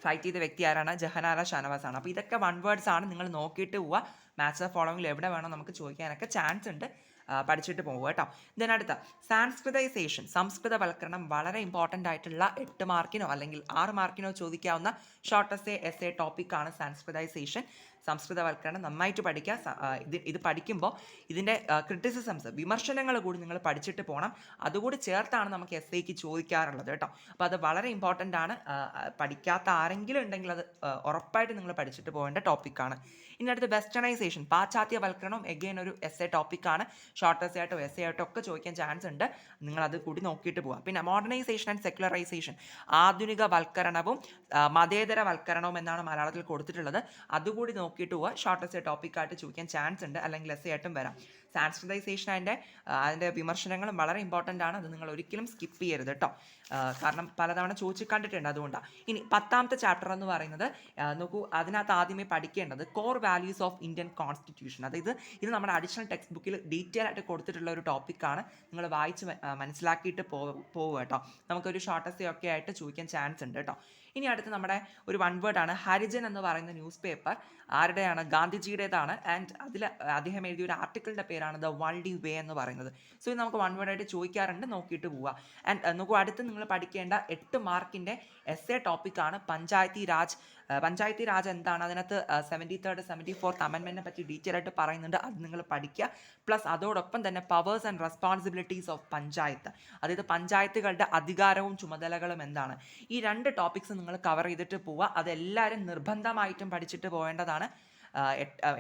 ഫൈറ്റ് ചെയ്ത വ്യക്തി ആരാണ്? ജഹനാര ഷാനവാസ് ആണ്. അപ്പോൾ ഇതൊക്കെ വൺ വേർഡ്സ് ആണ്. നിങ്ങൾ നോക്കിയിട്ട് പോവുക. മാച്ച് ദ ഫോളോവിങ്ങിൽ എവിടെ വേണോ നമുക്ക് ചോദിക്കാനൊക്കെ ചാൻസ് ഉണ്ട്. പഠിച്ചിട്ട് പോകുക കേട്ടോ. ദെൻ അടുത്ത സാൻസ്കൃതൈസേഷൻ, സംസ്കൃതവൽക്കരണം. വളരെ ഇമ്പോർട്ടൻ്റ് ആയിട്ടുള്ള 8 മാർക്കിനോ അല്ലെങ്കിൽ 6 മാർക്കിനോ ചോദിക്കാവുന്ന ഷോർട്ട് എസ്സേ ടോപ്പിക്കാണ് സാൻസ്കൃതൈസേഷൻ. സംസ്കൃതവൽക്കരണം നന്നായിട്ട് പഠിക്കുക. ഇത് പഠിക്കുമ്പോൾ ഇതിൻ്റെ ക്രിറ്റിസിസംസ്, വിമർശനങ്ങൾ കൂടി നിങ്ങൾ പഠിച്ചിട്ട് പോകണം. അതുകൂടി ചേർത്താണ് നമുക്ക് എസ്സേക്ക് ചോദിക്കാറുള്ളത് കേട്ടോ. അപ്പോൾ അത് വളരെ ഇമ്പോർട്ടൻ്റ് ആണ്. പഠിക്കാത്ത ആരെങ്കിലും ഉണ്ടെങ്കിൽ അത് ഉറപ്പായിട്ട് നിങ്ങൾ പഠിച്ചിട്ട് പോകേണ്ട ടോപ്പിക്കാണ്. ഇനി അടുത്ത് വെസ്റ്റേണൈസേഷൻ, പാശ്ചാത്യവൽക്കരണം. എഗെയിൻ ഒരു എസ്സേ ടോപ്പിക്കാണ്. ഷോർട്ട് എസ്സേ ആയിട്ടോ എസ്സേ ആയിട്ടോ ഒക്കെ ചോദിക്കാൻ ചാൻസ് ഉണ്ട്. നിങ്ങൾ അത് കൂടി നോക്കിയിട്ട് പോകാം. പിന്നെ മോഡേണൈസേഷൻ ആൻഡ് സെക്യുലറൈസേഷൻ, ആധുനികവൽക്കരണവും മതേതരവൽക്കരണവും എന്നാണ് മലയാളത്തിൽ കൊടുത്തിട്ടുള്ളത്. അതുകൂടി നോക്കിയിട്ട് പോവുക. ഷോർട്ട് എസ്സേ ടോപ്പിക്കായിട്ട് ചോദിക്കാൻ ചാൻസ് ഉണ്ട്, അല്ലെങ്കിൽ എസ്സേ ആയിട്ടും വരാം. സാൻസ്കൃതൈസേഷൻ അതിൻ്റെ വിമർശനങ്ങളും വളരെ ഇമ്പോർട്ടൻ്റ് ആണ്. അത് നിങ്ങൾ ഒരിക്കലും സ്കിപ്പ് ചെയ്യരുത് കേട്ടോ. കാരണം പലതവണ ചോദിച്ച് കണ്ടിട്ടുണ്ട്, അതുകൊണ്ടാണ്. ഇനി 10ാമത്തെ ചാപ്റ്റർ എന്ന് പറയുന്നത് നോക്കൂ, അതിനകത്ത് ആദ്യമേ പഠിക്കേണ്ടത് core values of Indian constitution. അതായത് ഇത് നമ്മുടെ അഡീഷണൽ ടെക്സ്റ്റ് ബുക്കിൽ ഡീറ്റെയിൽ ആയിട്ട് കൊടുത്തിട്ടുള്ള ഒരു ടോപ്പിക്കാണ്. നിങ്ങൾ വായിച്ച് മനസ്സിലാക്കിയിട്ട് പോവുക കേട്ടോ. നമുക്കൊരു ഷോർട്ട് എസ്സേ ഒക്കെ ആയിട്ട് ചോദിക്കാൻ ചാൻസ് ഉണ്ട് കേട്ടോ. ഇനി അടുത്ത് നമ്മുടെ ഒരു വൺ വേർഡാണ് ഹരിജൻ എന്ന് പറയുന്ന ന്യൂസ് പേപ്പർ. ആരുടെയാണ്? ഗാന്ധിജിയുടേതാണ്. ആൻഡ് അതിൽ അദ്ദേഹം എഴുതിയ ഒരു ആർട്ടിക്കിളിൻ്റെ പേരാണ് ദ വേൾഡ് വേ എന്ന് പറയുന്നത്. സോ ഇത് നമുക്ക് വൺ വേർഡായിട്ട് ചോദിക്കാറുണ്ട്, നോക്കിയിട്ട് പോവുക. ആൻഡ് നോക്കൂ, അടുത്ത് നിങ്ങൾ പഠിക്കേണ്ട 8 മാർക്കിൻ്റെ എസ്സേ ടോപ്പിക്കാണ് പഞ്ചായത്തി രാജ്. പഞ്ചായത്തി രാജ് എന്താണ്? അതിനകത്ത് 73rd 74th അമെൻമെൻറ്റിനെ പറ്റി ഡീറ്റെയിൽ ആയിട്ട് പറയുന്നുണ്ട്. അത് നിങ്ങൾ പഠിക്കുക. പ്ലസ് അതോടൊപ്പം തന്നെ powers and responsibilities of panchayat, അതായത് പഞ്ചായത്തുകളുടെ അധികാരവും ചുമതലകളും എന്താണ്. ഈ 2 ടോപ്പിക്സ് നിങ്ങൾ കവർ ചെയ്തിട്ട് പോവുക. അതെല്ലാവരും നിർബന്ധമായിട്ടും പഠിച്ചിട്ട് പോകേണ്ടതാണ്.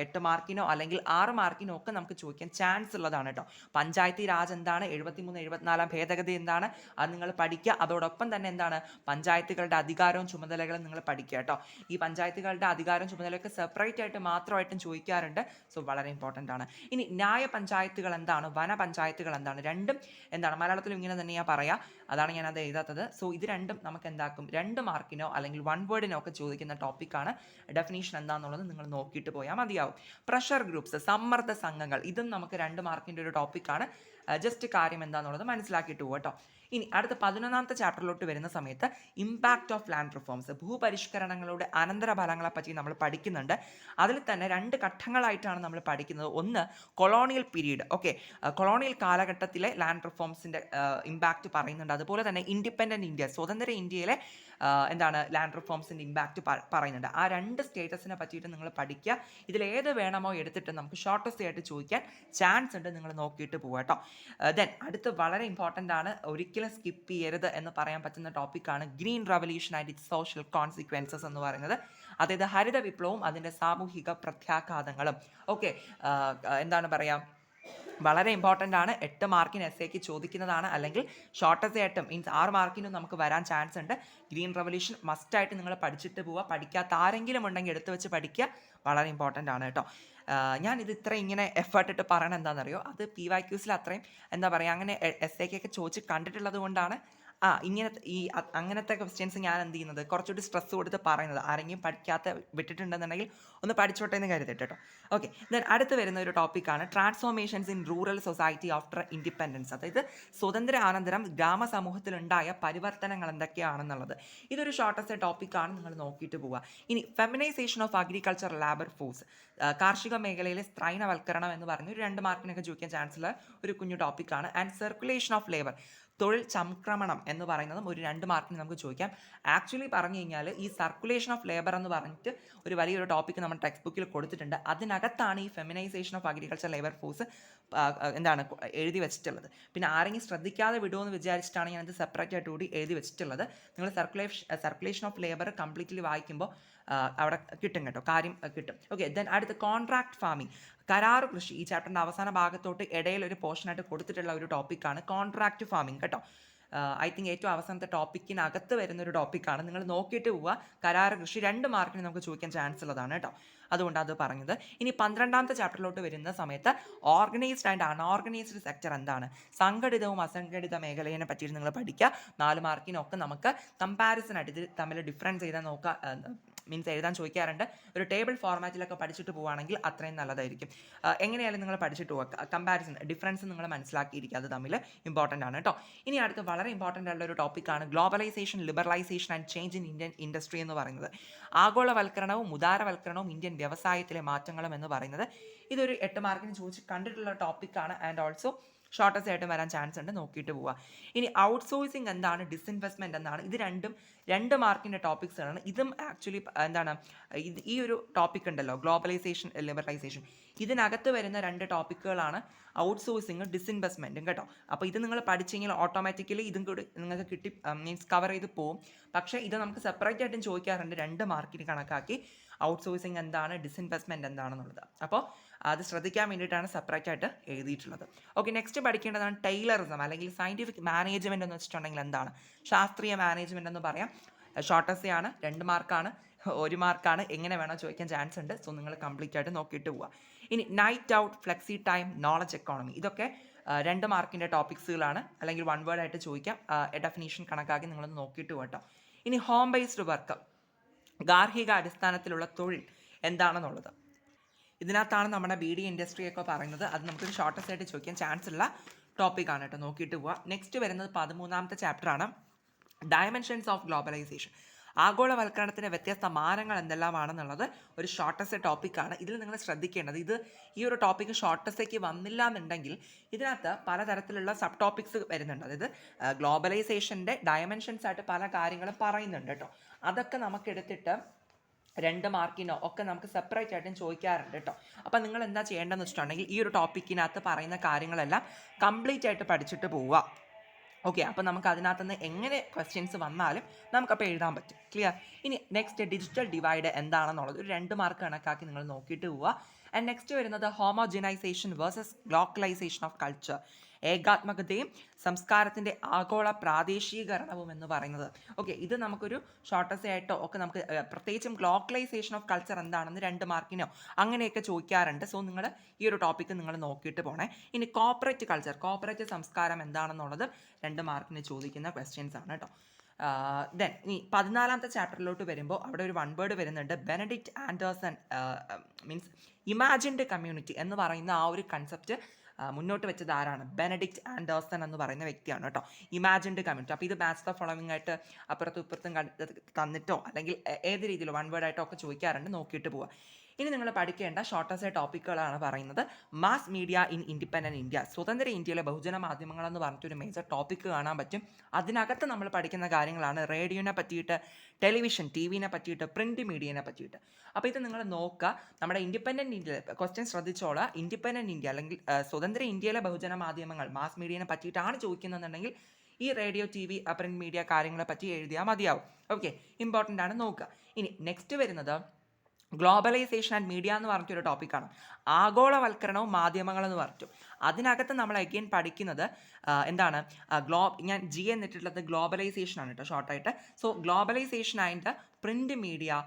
8 മാർക്കിനോ അല്ലെങ്കിൽ 6 മാർക്കിനോ ഒക്കെ നമുക്ക് ചോദിക്കാൻ ചാൻസ് ഉള്ളതാണ് കേട്ടോ. പഞ്ചായത്തി രാജ് എന്താണ്? 73 74 ഭേദഗതി എന്താണ്? അത് നിങ്ങൾ പഠിക്കുക. അതോടൊപ്പം തന്നെ എന്താണ്? പഞ്ചായത്തുകളുടെ അധികാരവും ചുമതലകളും നിങ്ങൾ പഠിക്കുക കേട്ടോ. ഈ പഞ്ചായത്തുകളുടെ അധികാരവും ചുമതലയൊക്കെ സെപ്പറേറ്റ് ആയിട്ട് മാത്രമായിട്ടും ചോദിക്കാറുണ്ട്. സോ വളരെ ഇമ്പോർട്ടൻ്റ് ആണ്. ഇനി ന്യായ പഞ്ചായത്തുകൾ എന്താണ്? വന പഞ്ചായത്തുകൾ എന്താണ്? രണ്ടും എന്താണ്? മലയാളത്തിലും ഇങ്ങനെ തന്നെയാണ് പറയുക. അതാണ് ഞാനത് എഴുതാത്തത്. സോ ഇത് രണ്ടും നമുക്ക് എന്താക്കും? 2 മാർക്കിനോ അല്ലെങ്കിൽ 1 വേർഡിനോ ഒക്കെ ചോദിക്കുന്ന ടോപ്പിക്കാണ്. ഡെഫിനീഷൻ എന്താണെന്നുള്ളത് നിങ്ങൾ നോക്കിയിട്ട് പോയാൽ മതിയാവും. പ്രഷർ ഗ്രൂപ്പ്സ്, സമ്മർദ്ദ സംഘങ്ങൾ, ഇതും നമുക്ക് 2 മാർക്കിൻ്റെ ഒരു ടോപ്പിക്കാണ്. ജസ്റ്റ് കാര്യം എന്താണെന്നുള്ളത് മനസ്സിലാക്കിയിട്ട് പോകും കേട്ടോ. ഇനി അടുത്ത 11ാമത്തെ ചാപ്റ്ററിലോട്ട് വരുന്ന സമയത്ത് ഇമ്പാക്റ്റ് ഓഫ് ലാൻഡ് റിഫോംസ്, ഭൂപരിഷ്കരണങ്ങളുടെ അനന്തരഫലങ്ങളെ പറ്റി നമ്മൾ പഠിക്കുന്നുണ്ട്. അതിൽ തന്നെ 2 ഘട്ടങ്ങളായിട്ടാണ് നമ്മൾ പഠിക്കുന്നത്. ഒന്ന് കൊളോണിയൽ പീരീഡ്, ഓക്കെ, കൊളോണിയൽ കാലഘട്ടത്തിലെ ലാൻഡ് റിഫോംസിൻ്റെ ഇമ്പാക്റ്റ് പറയുന്നുണ്ട്. അതുപോലെ തന്നെ ഇൻഡിപെൻഡൻറ്റ് ഇന്ത്യ, സ്വതന്ത്ര ഇന്ത്യയിലെ ലാൻഡ് റിഫോംസിൻ്റെ ഇമ്പാക്റ്റ് പറയുന്നുണ്ട്. ആ 2 സ്റ്റേറ്റസിനെ പറ്റിയിട്ട് നിങ്ങൾ പഠിക്കുക. ഇതിലേത് വേണമോ എടുത്തിട്ട് നമുക്ക് ഷോർട്ടസ്റ്റ് ആയിട്ട് ചോദിക്കാൻ ചാൻസ് ഉണ്ട്. നിങ്ങൾ നോക്കിയിട്ട് പോവുക കേട്ടോ. ദെൻ അടുത്ത് വളരെ ഇമ്പോർട്ടൻ്റ് ആണ്, ഒരിക്കലും സ്കിപ്പ് ചെയ്യരുത് എന്ന് പറയാൻ പറ്റുന്ന ടോപ്പിക്കാണ് green revolution and it's social consequences എന്ന് പറയുന്നത്. അതായത് ഹരിത വിപ്ലവവും അതിൻ്റെ സാമൂഹിക പ്രത്യാഘാതങ്ങളും. ഓക്കെ, എന്താണ് പറയുക, വളരെ ഇമ്പോർട്ടൻ്റ് ആണ്. 8 മാർക്കിന് എസ്സേക്ക് ചോദിക്കുന്നതാണ്, അല്ലെങ്കിൽ ഷോർട്ടസ്റ്റ് ആയിട്ട് മീൻസ് 6 മാർക്കിനും നമുക്ക് വരാൻ ചാൻസ് ഉണ്ട്. ഗ്രീൻ റവല്യൂഷൻ മസ്റ്റായിട്ട് നിങ്ങൾ പഠിച്ചിട്ട് പോവുക. പഠിക്കാത്ത ആരെങ്കിലും ഉണ്ടെങ്കിൽ എടുത്തു വെച്ച് പഠിക്കുക, വളരെ ഇമ്പോർട്ടൻ്റ് ആണ് കേട്ടോ. ഞാനിത് ഇത്ര ഇങ്ങനെ എഫേർട്ട് ഇട്ട് പറയണത് എന്താണെന്നറിയോ, അത് PYQസിൽ അത്രയും എന്താ പറയുക, അങ്ങനെ എസ്സേക്കൊക്കെ ചോദിച്ച് കണ്ടിട്ടുള്ളത് കൊണ്ടാണ് ഇങ്ങനത്തെ അങ്ങനത്തെ ക്വസ്റ്റ്യൻസ് ഞാൻ എന്ത് ചെയ്യുന്നത്, കുറച്ചുകൂടി സ്ട്രെസ് കൊടുത്ത് പറയുന്നത്. ആരെങ്കിലും പഠിക്കാത്ത വിട്ടിട്ടുണ്ടെന്നുണ്ടെങ്കിൽ ഒന്ന് പഠിച്ചോട്ടെ എന്ന് കരുതിട്ട് കേട്ടോ. ഓക്കെ, ദെൻ അടുത്ത് വരുന്ന ഒരു ടോപ്പിക്കാണ് transformations in rural society after independence. അതായത് സ്വതന്ത്രാനന്തരം ഗ്രാമസമൂഹത്തിലുണ്ടായ പരിവർത്തനങ്ങൾ എന്തൊക്കെയാണെന്നുള്ളത്. ഇതൊരു ഷോർട്ടസ്റ്റ് ടോപ്പിക്കാണ്, നിങ്ങൾ നോക്കിയിട്ട് പോവുക. ഇനി feminisation of agriculture labour force, കാർഷിക മേഖലയിലെ സ്ത്രൈണവൽക്കരണം എന്ന് പറഞ്ഞ് ഒരു 2 മാർക്കിനൊക്കെ ചോദിക്കാൻ ചാൻസ് ഉള്ള ഒരു കുഞ്ഞു ടോപ്പിക്കാണ്. ആൻഡ് സർക്കുലേഷൻ ഓഫ് ലേബർ, തൊഴിൽ ചംക്രമണം എന്ന് പറയുന്നതും ഒരു 2 മാർക്കിന് നമുക്ക് ചോദിക്കാം. ആക്ച്വലി പറഞ്ഞു കഴിഞ്ഞാൽ ഈ സർക്കുലേഷൻ ഓഫ് ലേബർ എന്ന് പറഞ്ഞിട്ട് ഒരു വലിയൊരു ടോപ്പിക്ക് നമ്മുടെ ടെക്സ്റ്റ് ബുക്കിൽ കൊടുത്തിട്ടുണ്ട്. അതിനകത്താണ് ഈ feminisation of agriculture labour force എന്താണ് എഴുതി വെച്ചിട്ടുള്ളത്. പിന്നെ ആരെങ്കിലും ശ്രദ്ധിക്കാതെ വിടുമെന്ന് വിചാരിച്ചിട്ടാണ് ഞാനത് സെപ്പറേറ്റ് ആയിട്ട് കൂടി എഴുതി വെച്ചിട്ടുള്ളത്. നിങ്ങൾ സർക്കുലേഷൻ ഓഫ് ലേബർ കംപ്ലീറ്റ്ലി വായിക്കുമ്പോൾ അവിടെ കിട്ടും കേട്ടോ, കാര്യം കിട്ടും. ഓക്കെ, ദെൻ അടുത്ത് കോൺട്രാക്ട് ഫാമിംഗ്, കരാർ കൃഷി. ഈ ചാപ്റ്ററിൻ്റെ അവസാന ഭാഗത്തോട്ട് ഇടയിൽ ഒരു പോർഷനായിട്ട് കൊടുത്തിട്ടുള്ള ഒരു ടോപ്പിക്കാണ് കോൺട്രാക്ട് ഫാമിംഗ് കേട്ടോ. ഐ തിങ്ക് ഏറ്റവും അവസാനത്തെ ടോപ്പിക്കിനകത്ത് വരുന്നൊരു ടോപ്പിക്കാണ്. നിങ്ങൾ നോക്കിയിട്ട് പോവുക. കരാർ കൃഷി 2 മാർക്കിന് നമുക്ക് ചോദിക്കാൻ ചാൻസ് ഉള്ളതാണ് കേട്ടോ, അതുകൊണ്ട് അത് പറഞ്ഞത്. ഇനി 12ാമത്തെ ചാപ്റ്ററിലോട്ട് വരുന്ന സമയത്ത് ഓർഗനൈസ്ഡ് ആൻഡ് അൺഓർഗനൈസ്ഡ് സെക്ടർ എന്താണ്, സംഘടിതവും അസംഘടിത മേഖലയെ പറ്റിയിട്ട് നിങ്ങൾ പഠിക്കുക. 4 മാർക്കിനൊക്കെ നമുക്ക് കമ്പാരിസൺ ആയിട്ട് ഇത് തമ്മിൽ ഡിഫറൻസ് ചെയ്താൽ നോക്കുക, മീൻസ് എഴുതാൻ ചോദിക്കാറുണ്ട്. ഒരു ടേബിൾ ഫോർമാറ്റിലൊക്കെ പഠിച്ചിട്ട് പോവുകയാണെങ്കിൽ അത്രയും നല്ലതായിരിക്കും. എങ്ങനെയായാലും നിങ്ങൾ പഠിച്ചിട്ട് പോവുക, കമ്പാരിസൺ ഡിഫറൻസ് നിങ്ങൾ മനസ്സിലാക്കിയിരിക്കുക, അത് തമ്മിൽ ഇമ്പോർട്ടൻ്റ് ആണ് കേട്ടോ. ഇനി അടുത്ത് വളരെ ഇമ്പോർട്ടൻ്റ് ആയിട്ടുള്ള ഒരു ടോപ്പിക്കാണ് globalisation, liberalisation and change in Indian industry എന്ന് പറയുന്നത്. ആഗോളവൽക്കരണവും ഉദാരവൽക്കരണവും ഇന്ത്യൻ വ്യവസായത്തിലെ മാറ്റങ്ങളും എന്ന് പറയുന്നത്. ഇതൊരു 8 മാർക്കിന് ചോദിച്ച് കണ്ടിട്ടുള്ള ടോപ്പിക്കാണ്. ആൻഡ് ഓൾസോ ഷോർട്ടസ്റ്റ് ആയിട്ട് വരാൻ ചാൻസ് ഉണ്ട്, നോക്കിയിട്ട് പോവുക. ഇനി ഔട്ട്സോഴ്സിങ് എന്താണ്, ഡിസ്ഇൻവെസ്റ്റ്മെൻറ്റ് എന്താണ്, ഇത് 2 മാർക്കിൻ്റെ ടോപ്പിക്സാണ്. ഇതും ആക്ച്വലി എന്താണ്, ഈ ഒരു ടോപ്പിക് ഉണ്ടല്ലോ ഗ്ലോബലൈസേഷൻ ലിബറലൈസേഷൻ, ഇതിനകത്ത് വരുന്ന 2 ടോപ്പിക്കുകളാണ് ഔട്ട്സോഴ്സിങ്ങും ഡിസ്ഇൻവെസ്റ്റ്മെൻറ്റും കേട്ടോ. അപ്പോൾ ഇത് നിങ്ങൾ പഠിച്ചെങ്കിൽ ഓട്ടോമാറ്റിക്കലി ഇതും കൂടി നിങ്ങൾക്ക് കിട്ടി മീൻസ് കവർ ചെയ്ത് പോവും. പക്ഷേ ഇത് നമുക്ക് സെപ്പറേറ്റ് ആയിട്ടും ചോദിക്കാറുണ്ട് 2 മാർക്കിന് കണക്കാക്കി, ഔട്ട്സോഴ്സിങ് എന്താണ്, ഡിസ്ഇൻവെസ്റ്റ്മെൻറ്റ് എന്താണെന്നുള്ളത്. അപ്പോൾ അത് ശ്രദ്ധിക്കാൻ വേണ്ടിയിട്ടാണ് സെപ്പറേറ്റ് ആയിട്ട് എഴുതിയിട്ടുള്ളത്. ഓക്കെ, നെക്സ്റ്റ് പഠിക്കേണ്ടതാണ് ടൈലറിസം അല്ലെങ്കിൽ സയൻറ്റിഫിക് മാനേജ്മെൻറ്റ് എന്ന് വെച്ചിട്ടുണ്ടെങ്കിൽ എന്താണ്, ശാസ്ത്രീയ മാനേജ്മെൻറ്റ് എന്ന് പറയാം. ഷോർട്ടസ്റ്റ് ആണ്, 2 മാർക്കാണ്, 1 മാർക്കാണ്, എങ്ങനെ വേണോ ചോദിക്കാൻ ചാൻസ് ഉണ്ട്. സോ നിങ്ങൾ കംപ്ലീറ്റ് ആയിട്ട് നോക്കിയിട്ട് പോവുക. ഇനി night out, flexi time, knowledge economy, ഇതൊക്കെ 2 മാർക്കിൻ്റെ ടോപ്പിക്സുകളാണ്, അല്ലെങ്കിൽ 1 വേർഡ് ആയിട്ട് ചോദിക്കാം. ഡെഫിനേഷൻ കണക്കാക്കി നിങ്ങളൊന്ന് നോക്കിയിട്ട് പോകട്ടോ. ഇനി ഹോം ബേസ്ഡ് വർക്ക്, ഗാർഹിക അടിസ്ഥാനത്തിലുള്ള തൊഴിൽ എന്താണെന്നുള്ളത്. ഇതിനകത്താണ് നമ്മുടെ BD ഇൻഡസ്ട്രിയൊക്കെ പറയുന്നത്. അത് നമുക്കൊരു ഷോർട്ടസ്റ്റ് ആയിട്ട് ചോദിക്കാൻ ചാൻസ് ഉള്ള ടോപ്പിക്കാണ് കേട്ടോ, നോക്കിയിട്ട് പോവുക. നെക്സ്റ്റ് വരുന്നത് 13ാമത്തെ ചാപ്റ്ററാണ് ഡയമെൻഷൻസ് ഓഫ് ഗ്ലോബലൈസേഷൻ. ആഗോളവൽക്കരണത്തിൻ്റെ വ്യത്യസ്ത മാനങ്ങൾ എന്തെല്ലാമാണെന്നുള്ളത് ഒരു ഷോർട്ടസ്റ്റ് ടോപ്പിക്കാണ്. ഇതിൽ നിങ്ങൾ ശ്രദ്ധിക്കേണ്ടത്, ഈ ഒരു ടോപ്പിക്ക് ഷോർട്ടസ്റ്റേക്ക് വന്നില്ല എന്നുണ്ടെങ്കിൽ ഇതിനകത്ത് പലതരത്തിലുള്ള സബ് ടോപ്പിക്സ് വരുന്നുണ്ട്. അതായത് ഗ്ലോബലൈസേഷൻ്റെ ഡയമെൻഷൻസ് ആയിട്ട് പല കാര്യങ്ങളും പറയുന്നുണ്ട് കേട്ടോ. അതൊക്കെ നമുക്കെടുത്തിട്ട് 2 മാർക്കിനോ ഒക്കെ നമുക്ക് സെപ്പറേറ്റ് ആയിട്ടും ചോദിക്കാറുണ്ട് കേട്ടോ. അപ്പോൾ നിങ്ങൾ എന്താ ചെയ്യേണ്ടതെന്ന് വെച്ചിട്ടുണ്ടെങ്കിൽ ഈ ഒരു ടോപ്പിക്കിനകത്ത് പറയുന്ന കാര്യങ്ങളെല്ലാം കംപ്ലീറ്റ് ആയിട്ട് പഠിച്ചിട്ട് പോവുക. ഓക്കെ, അപ്പോൾ നമുക്ക് അതിനകത്തുനിന്ന് എങ്ങനെ ക്വസ്റ്റ്യൻസ് വന്നാലും നമുക്കപ്പോൾ എഴുതാൻ പറ്റും. ക്ലിയർ? ഇനി നെക്സ്റ്റ് ഡിജിറ്റൽ ഡിവൈഡ് എന്താണെന്നുള്ളത് ഒരു 2 മാർക്ക് കണക്കാക്കി നിങ്ങൾ നോക്കിയിട്ട് പോവുക. ആൻഡ് നെക്സ്റ്റ് വരുന്നത് ഹോമോജനൈസേഷൻ വേഴ്സസ് ഗ്ലോക്കലൈസേഷൻ ഓഫ് കൾച്ചർ, ഏകാത്മകതയും സംസ്കാരത്തിൻ്റെ ആഗോള പ്രാദേശികീകരണവും എന്ന് പറയുന്നത്. ഓക്കെ, ഇത് നമുക്കൊരു ഷോർട്ടസ്റ്റ് ആയിട്ടോ ഒക്കെ നമുക്ക് പ്രത്യേകിച്ചും ഗ്ലോക്കലൈസേഷൻ ഓഫ് കൾച്ചർ എന്താണെന്ന് 2 മാർക്കിനോ അങ്ങനെയൊക്കെ ചോദിക്കാറുണ്ട്. സോ നിങ്ങൾ ഈ ഒരു ടോപ്പിക്ക് നിങ്ങൾ നോക്കിയിട്ട് പോകണേ. ഇനി കോർപ്പറേറ്റ് കൾച്ചർ, കോർപ്പറേറ്റ് സംസ്കാരം എന്താണെന്നുള്ളത് 2 മാർക്കിന് ചോദിക്കുന്ന ക്വസ്റ്റ്യൻസ് ആണ് കേട്ടോ. ദെൻ ഇനി 14ാമത്തെ ചാപ്റ്ററിലോട്ട് വരുമ്പോൾ അവിടെ ഒരു 1 വേർഡ് വരുന്നുണ്ട്, Benedict Anderson means imagined community എന്ന് പറയുന്ന ആ ഒരു കൺസെപ്റ്റ് മുന്നോട്ട് വെച്ചത് ആരാണ്? ബെനഡിക്റ്റ് ആൻഡേഴ്സൺ എന്ന് പറയുന്ന വ്യക്തിയാണ് കേട്ടോ, ഇമാജിൻഡ് കമ്മ്യൂണിറ്റി. അപ്പോൾ ഇത് മാച്ച് ദ ഫോളോവിംഗ് ആയിട്ട് അപ്പുറത്തും ഇപ്പുറത്തും തന്നിട്ടോ അല്ലെങ്കിൽ ഏത് രീതിയിലോ 1 വേർഡ് ആയിട്ടോ ഒക്കെ ചോദിക്കാറുണ്ട്, നോക്കിയിട്ട് പോവുക. ഇനി നിങ്ങൾ പഠിക്കേണ്ട ഷോർട്ടസ്റ്റ് ടോപ്പിക്കുകളാണ് പറയുന്നത്. Mass media in independent India, സ്വതന്ത്ര ഇന്ത്യയിലെ ബഹുജന മാധ്യമങ്ങൾ എന്ന് പറഞ്ഞിട്ടൊരു മേജർ ടോപ്പിക്ക് കാണാൻ പറ്റും. അതിനകത്ത് നമ്മൾ പഠിക്കുന്ന കാര്യങ്ങളാണ് റേഡിയോനെ പറ്റിയിട്ട്, ടെലിവിഷൻ ടി വിനെ പറ്റിയിട്ട്, പ്രിൻറ്റ് മീഡിയനെ പറ്റിയിട്ട്. അപ്പോൾ ഇത് നിങ്ങൾ നോക്കുക. നമ്മുടെ ഇൻഡിപെൻഡൻറ്റ് ഇന്ത്യ ക്വസ്റ്റ്യൻ ശ്രദ്ധിച്ചോളാം. ഇൻഡിപെൻഡൻറ്റ് ഇന്ത്യ അല്ലെങ്കിൽ സ്വതന്ത്ര ഇന്ത്യയിലെ ബഹുജന മാധ്യമങ്ങൾ മാസ് മീഡിയനെ പറ്റിയിട്ടാണ് ചോദിക്കുന്നതെന്നുണ്ടെങ്കിൽ ഈ radio T V print media കാര്യങ്ങളെ പറ്റി എഴുതിയാൽ മതിയാവും. ഓക്കെ, ഇമ്പോർട്ടൻ്റ് ആണ്, നോക്കുക. ഇനി നെക്സ്റ്റ് വരുന്നത് ഗ്ലോബലൈസേഷൻ ആൻഡ് മീഡിയ എന്ന് പറഞ്ഞിട്ടൊരു ടോപ്പിക്കാണ്. ആഗോളവൽക്കരണവും മാധ്യമങ്ങളെന്ന് പറഞ്ഞു. അതിനകത്ത് നമ്മൾ അഗെയിൻ പഠിക്കുന്നത് എന്താണ്, ഞാൻ ജി എന്നിട്ടുള്ളത് ഗ്ലോബലൈസേഷൻ ആണ് കേട്ടോ, ഷോർട്ടായിട്ട്. So globalisation and print media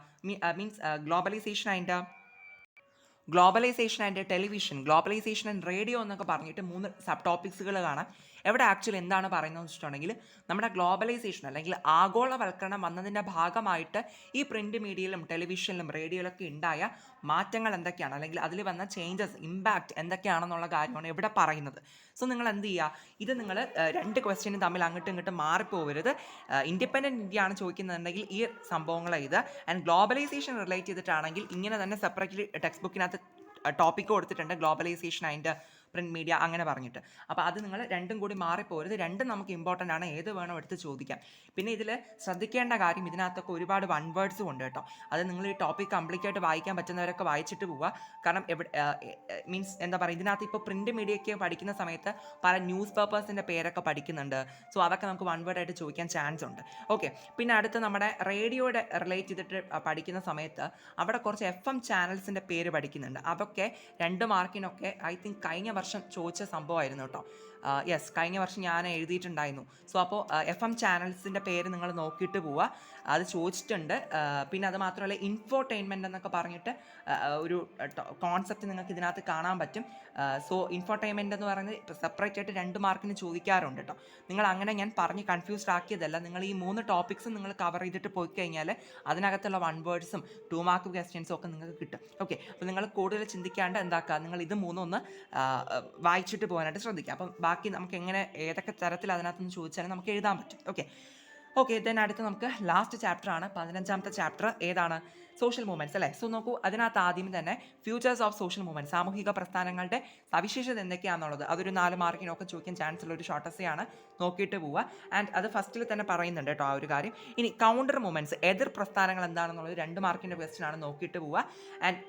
means globalisation and television, globalisation and radio എന്നൊക്കെ പറഞ്ഞിട്ട് 3 സബ് ടോപ്പിക്സുകൾ കാണാം. എവിടെ ആക്ച്വലി എന്താണ് പറയുന്നതെന്ന് വെച്ചിട്ടുണ്ടെങ്കിൽ നമ്മുടെ ഗ്ലോബലൈസേഷൻ അല്ലെങ്കിൽ ആഗോളവൽക്കരണം വന്നതിൻ്റെ ഭാഗമായിട്ട് ഈ പ്രിൻറ്റ് മീഡിയയിലും ടെലിവിഷനിലും റേഡിയോയിലൊക്കെ ഉണ്ടായ മാറ്റങ്ങൾ എന്തൊക്കെയാണ്, അല്ലെങ്കിൽ അതിൽ വന്ന ചേഞ്ചസ്, ഇമ്പാക്റ്റ് എന്തൊക്കെയാണെന്നുള്ള കാര്യമാണ് ഇവിടെ പറയുന്നത്. സോ നിങ്ങൾ എന്ത് ചെയ്യുക, ഇത് നിങ്ങൾ 2 ക്വസ്റ്റ്യനും തമ്മിൽ അങ്ങോട്ടും ഇങ്ങോട്ടും മാറിപ്പോകരുത്. ഇൻഡിപെൻഡൻറ്റ് ഇന്ത്യ ആണ് ചോദിക്കുന്നതെങ്കിൽ ഈ സംഭവങ്ങൾ ഇത്, ആൻഡ് ഗ്ലോബലൈസേഷൻ റിലേറ്റ് ചെയ്തിട്ടാണെങ്കിൽ ഇങ്ങനെ തന്നെ സെപ്പറേറ്റ്ലി ടെക്സ്റ്റ് ബുക്കിനകത്ത് ടോപ്പിക്ക് കൊടുത്തിട്ടുണ്ട്, ഗ്ലോബലൈസേഷൻ അതിൻ്റെ പ്രിൻറ്റ് മീഡിയ അങ്ങനെ പറഞ്ഞിട്ട്. അപ്പോൾ അത് നിങ്ങൾ രണ്ടും കൂടി മാറിപ്പോരുത്. രണ്ടും നമുക്ക് ഇമ്പോർട്ടൻ്റ് ആണ്, ഏത് വേണോ എടുത്ത് ചോദിക്കാം. പിന്നെ ഇതിൽ ശ്രദ്ധിക്കേണ്ട കാര്യം, ഇതിനകത്തൊക്കെ ഒരുപാട് വൺ വേർഡ്സും ഉണ്ട് കേട്ടോ. അത് നിങ്ങൾ ഈ ടോപ്പിക് കംപ്ലീറ്റ് ആയിട്ട് വായിക്കാൻ പറ്റുന്നവരൊക്കെ വായിച്ചിട്ട് പോവുക. കാരണം മീൻസ് എന്താ പറയുക, ഇതിനകത്ത് ഇപ്പോൾ പ്രിൻറ്റ് മീഡിയയ്ക്ക് പഠിക്കുന്ന സമയത്ത് പല ന്യൂസ് പേപ്പേഴ്സിൻ്റെ പേരൊക്കെ പഠിക്കുന്നുണ്ട്. സോ അതൊക്കെ നമുക്ക് വൺ വേർഡ് ആയിട്ട് ചോദിക്കാൻ ചാൻസ് ഉണ്ട്. ഓക്കെ, പിന്നെ അടുത്ത് നമ്മുടെ റേഡിയോയുടെ റിലേറ്റ് ചെയ്തിട്ട് പഠിക്കുന്ന സമയത്ത് അവിടെ കുറച്ച് FM ചാനൽസിൻ്റെ പേര് പഠിക്കുന്നുണ്ട്. അതൊക്കെ 2 മാർക്കിനൊക്കെ ഐ തിങ്ക് കഴിഞ്ഞ വർഷം ചോദിച്ച സംഭവമായിരുന്നു കേട്ടോ. യെസ്, കഴിഞ്ഞ വർഷം ഞാൻ എഴുതിയിട്ടുണ്ടായിരുന്നു. സോ അപ്പോൾ FM ചാനൽസിൻ്റെ പേര് നിങ്ങൾ നോക്കിയിട്ട് പോവുക, അത് ചോദിച്ചിട്ടുണ്ട്. പിന്നെ അത് മാത്രമല്ല, ഇൻഫോർടൈൻമെൻറ്റ് എന്നൊക്കെ പറഞ്ഞിട്ട് ഒരു കോൺസെപ്റ്റ് നിങ്ങൾക്ക് ഇതിനകത്ത് കാണാൻ പറ്റും. സോ ഇൻഫോർടൈൻമെൻറ്റ് എന്ന് പറയുന്നത് സെപ്പറേറ്റ് ആയിട്ട് 2 മാർക്കിന് ചോദിക്കാറുണ്ട് കേട്ടോ. നിങ്ങൾ അങ്ങനെ ഞാൻ പറഞ്ഞ് കൺഫ്യൂസ്ഡ് ആക്കിയതല്ല. നിങ്ങൾ ഈ 3 ടോപ്പിക്സും നിങ്ങൾ കവർ ചെയ്തിട്ട് പോയി കഴിഞ്ഞാൽ അതിനകത്തുള്ള വൺ വേർഡ്സും 2 മാർക്ക് ക്വസ്റ്റ്യൻസും ഒക്കെ നിങ്ങൾക്ക് കിട്ടും. ഓക്കെ, അപ്പോൾ നിങ്ങൾ കൂടുതൽ ചിന്തിക്കാണ്ട് എന്താക്കുക, നിങ്ങൾ ഇത് 3 ഒന്ന് വായിച്ചിട്ട് പോകാനായിട്ട് ശ്രദ്ധിക്കുക. അപ്പം ബാക്കി നമുക്ക് എങ്ങനെ ഏതൊക്കെ തരത്തിൽ അതിനകത്തുനിന്ന് ചോദിച്ചാലും നമുക്ക് എഴുതാൻ പറ്റും. ഓക്കെ, ദെൻ അടുത്ത് നമുക്ക് ലാസ്റ്റ് ചാപ്റ്ററാണ്, 15ാമത്തെ ചാപ്റ്റർ. ഏതാണ്? സോഷ്യൽ മൂവ്മെൻറ്റ്സ് അല്ലേ. സോ നോക്കൂ, അതിനകത്ത് ആദ്യം തന്നെ ഫ്യൂച്ചേഴ്സ് ഓഫ് സോഷ്യൽ മൂവ്മെൻറ്റ്, സാമൂഹിക പ്രസ്ഥാനങ്ങളുടെ സവിശേഷത എന്തൊക്കെയാണെന്നുള്ളത് അതൊരു 4 മാർക്കിനൊക്കെ ചോദിക്കാൻ ചാൻസ് ഉള്ള ഒരു ഷോർട്ട് എസ്സേ ആണ്, നോക്കിയിട്ട് പോവുക. ആൻഡ് അത് ഫസ്റ്റിൽ തന്നെ പറയുന്നുണ്ട് കേട്ടോ ആ ഒരു കാര്യം. ഇനി കൗണ്ടർ മൂവ്മെൻറ്റ്സ്, എതിർ പ്രസ്ഥാനങ്ങൾ എന്താണെന്നുള്ളത് 2 മാർക്കിൻ്റെ ക്വസ്റ്റ്യൻ ആണ്, നോക്കിയിട്ട് പോവുക. ആൻഡ്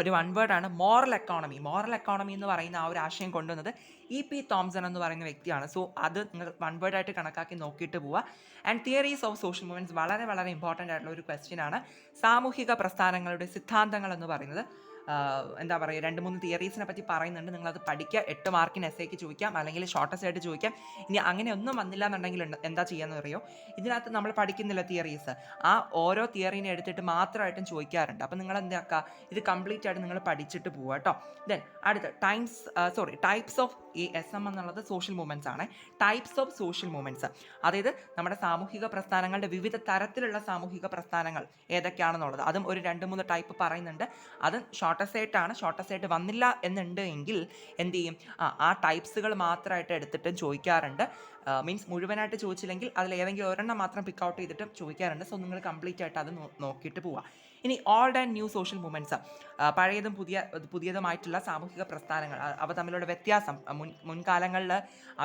ഒരു വൺ വേർഡാണ് മോറൽ എക്കോണമി. മോറൽ എക്കോണമി എന്ന് പറയുന്ന ആ ഒരു ആശയം കൊണ്ടുവന്നത് E.P. തോംസൺ എന്ന് പറയുന്ന വ്യക്തിയാണ്. സോ അത് നിങ്ങൾ വൺ വേർഡായിട്ട് കണക്കാക്കി നോക്കിയിട്ട് പോവുക. And theories of social movements വളരെ വളരെ ഇമ്പോർട്ടൻ്റ് ആയിട്ടുള്ള ഒരു ക്വസ്റ്റ്യൻ ആണ്. സാമൂഹിക പ്രസ്ഥാനങ്ങളുടെ സിദ്ധാന്തങ്ങൾ എന്ന് പറയുന്നത് എന്താ പറയുക, 2-3 തിയറീസിനെ പറ്റി പറയുന്നുണ്ട്. നിങ്ങളത് പഠിക്കുക. 8 മാർക്കിന് എസ്സേക്ക് ചോദിക്കാം, അല്ലെങ്കിൽ ഷോർട്ടസ്റ്റ് ആയിട്ട് ചോദിക്കാം. ഇനി അങ്ങനെ ഒന്നും വന്നില്ല എന്നുണ്ടെങ്കിൽ എന്താ ചെയ്യാന്ന് അറിയോ, ഇതിനകത്ത് നമ്മൾ പഠിക്കുന്നില്ല തിയറീസ്, ആ ഓരോ തിയറീനെ എടുത്തിട്ട് മാത്രമായിട്ടും ചോദിക്കാറുണ്ട്. അപ്പം നിങ്ങൾ എന്താക്കുക, ഇത് കംപ്ലീറ്റ് ആയിട്ട് നിങ്ങൾ പഠിച്ചിട്ട് പോവുക കേട്ടോ. ദെൻ അടുത്ത് ടൈപ്സ് ഓഫ് ഈ SM എന്നുള്ളത് സോഷ്യൽ മൂവ്മെൻറ്റ്സ് ആണ്. ടൈപ്സ് ഓഫ് സോഷ്യൽ മൂവ്മെൻറ്റ്സ്, അതായത് നമ്മുടെ സാമൂഹിക പ്രസ്ഥാനങ്ങളുടെ വിവിധ തരത്തിലുള്ള സാമൂഹിക പ്രസ്ഥാനങ്ങൾ ഏതൊക്കെയാണെന്നുള്ളത്, അതും ഒരു 2-3 ടൈപ്പ് പറയുന്നുണ്ട്. അതും ഷോർട്ടസ്റ്റ് ആയിട്ട് വന്നില്ല എന്നുണ്ട് എങ്കിൽ എന്ത് ചെയ്യും, ആ ടൈപ്സുകൾ മാത്രമായിട്ട് എടുത്തിട്ട് ചോദിക്കാറുണ്ട്. മീൻസ് മുഴുവനായിട്ട് ചോദിച്ചില്ലെങ്കിൽ അതിൽ ഏതെങ്കിലും ഒരെണ്ണം മാത്രം പിക്ക് ഔട്ട് ചെയ്തിട്ട് ചോദിക്കാറുണ്ട്. സോ നിങ്ങൾ കംപ്ലീറ്റ് ആയിട്ട് അത് നോക്കിയിട്ട് പോവുക. ഇനി old and new social movements, പഴയതും പുതിയതുമായിട്ടുള്ള സാമൂഹിക പ്രസ്ഥാനങ്ങൾ, അവ തമ്മിലുള്ള വ്യത്യാസം, മുൻകാലങ്ങളിൽ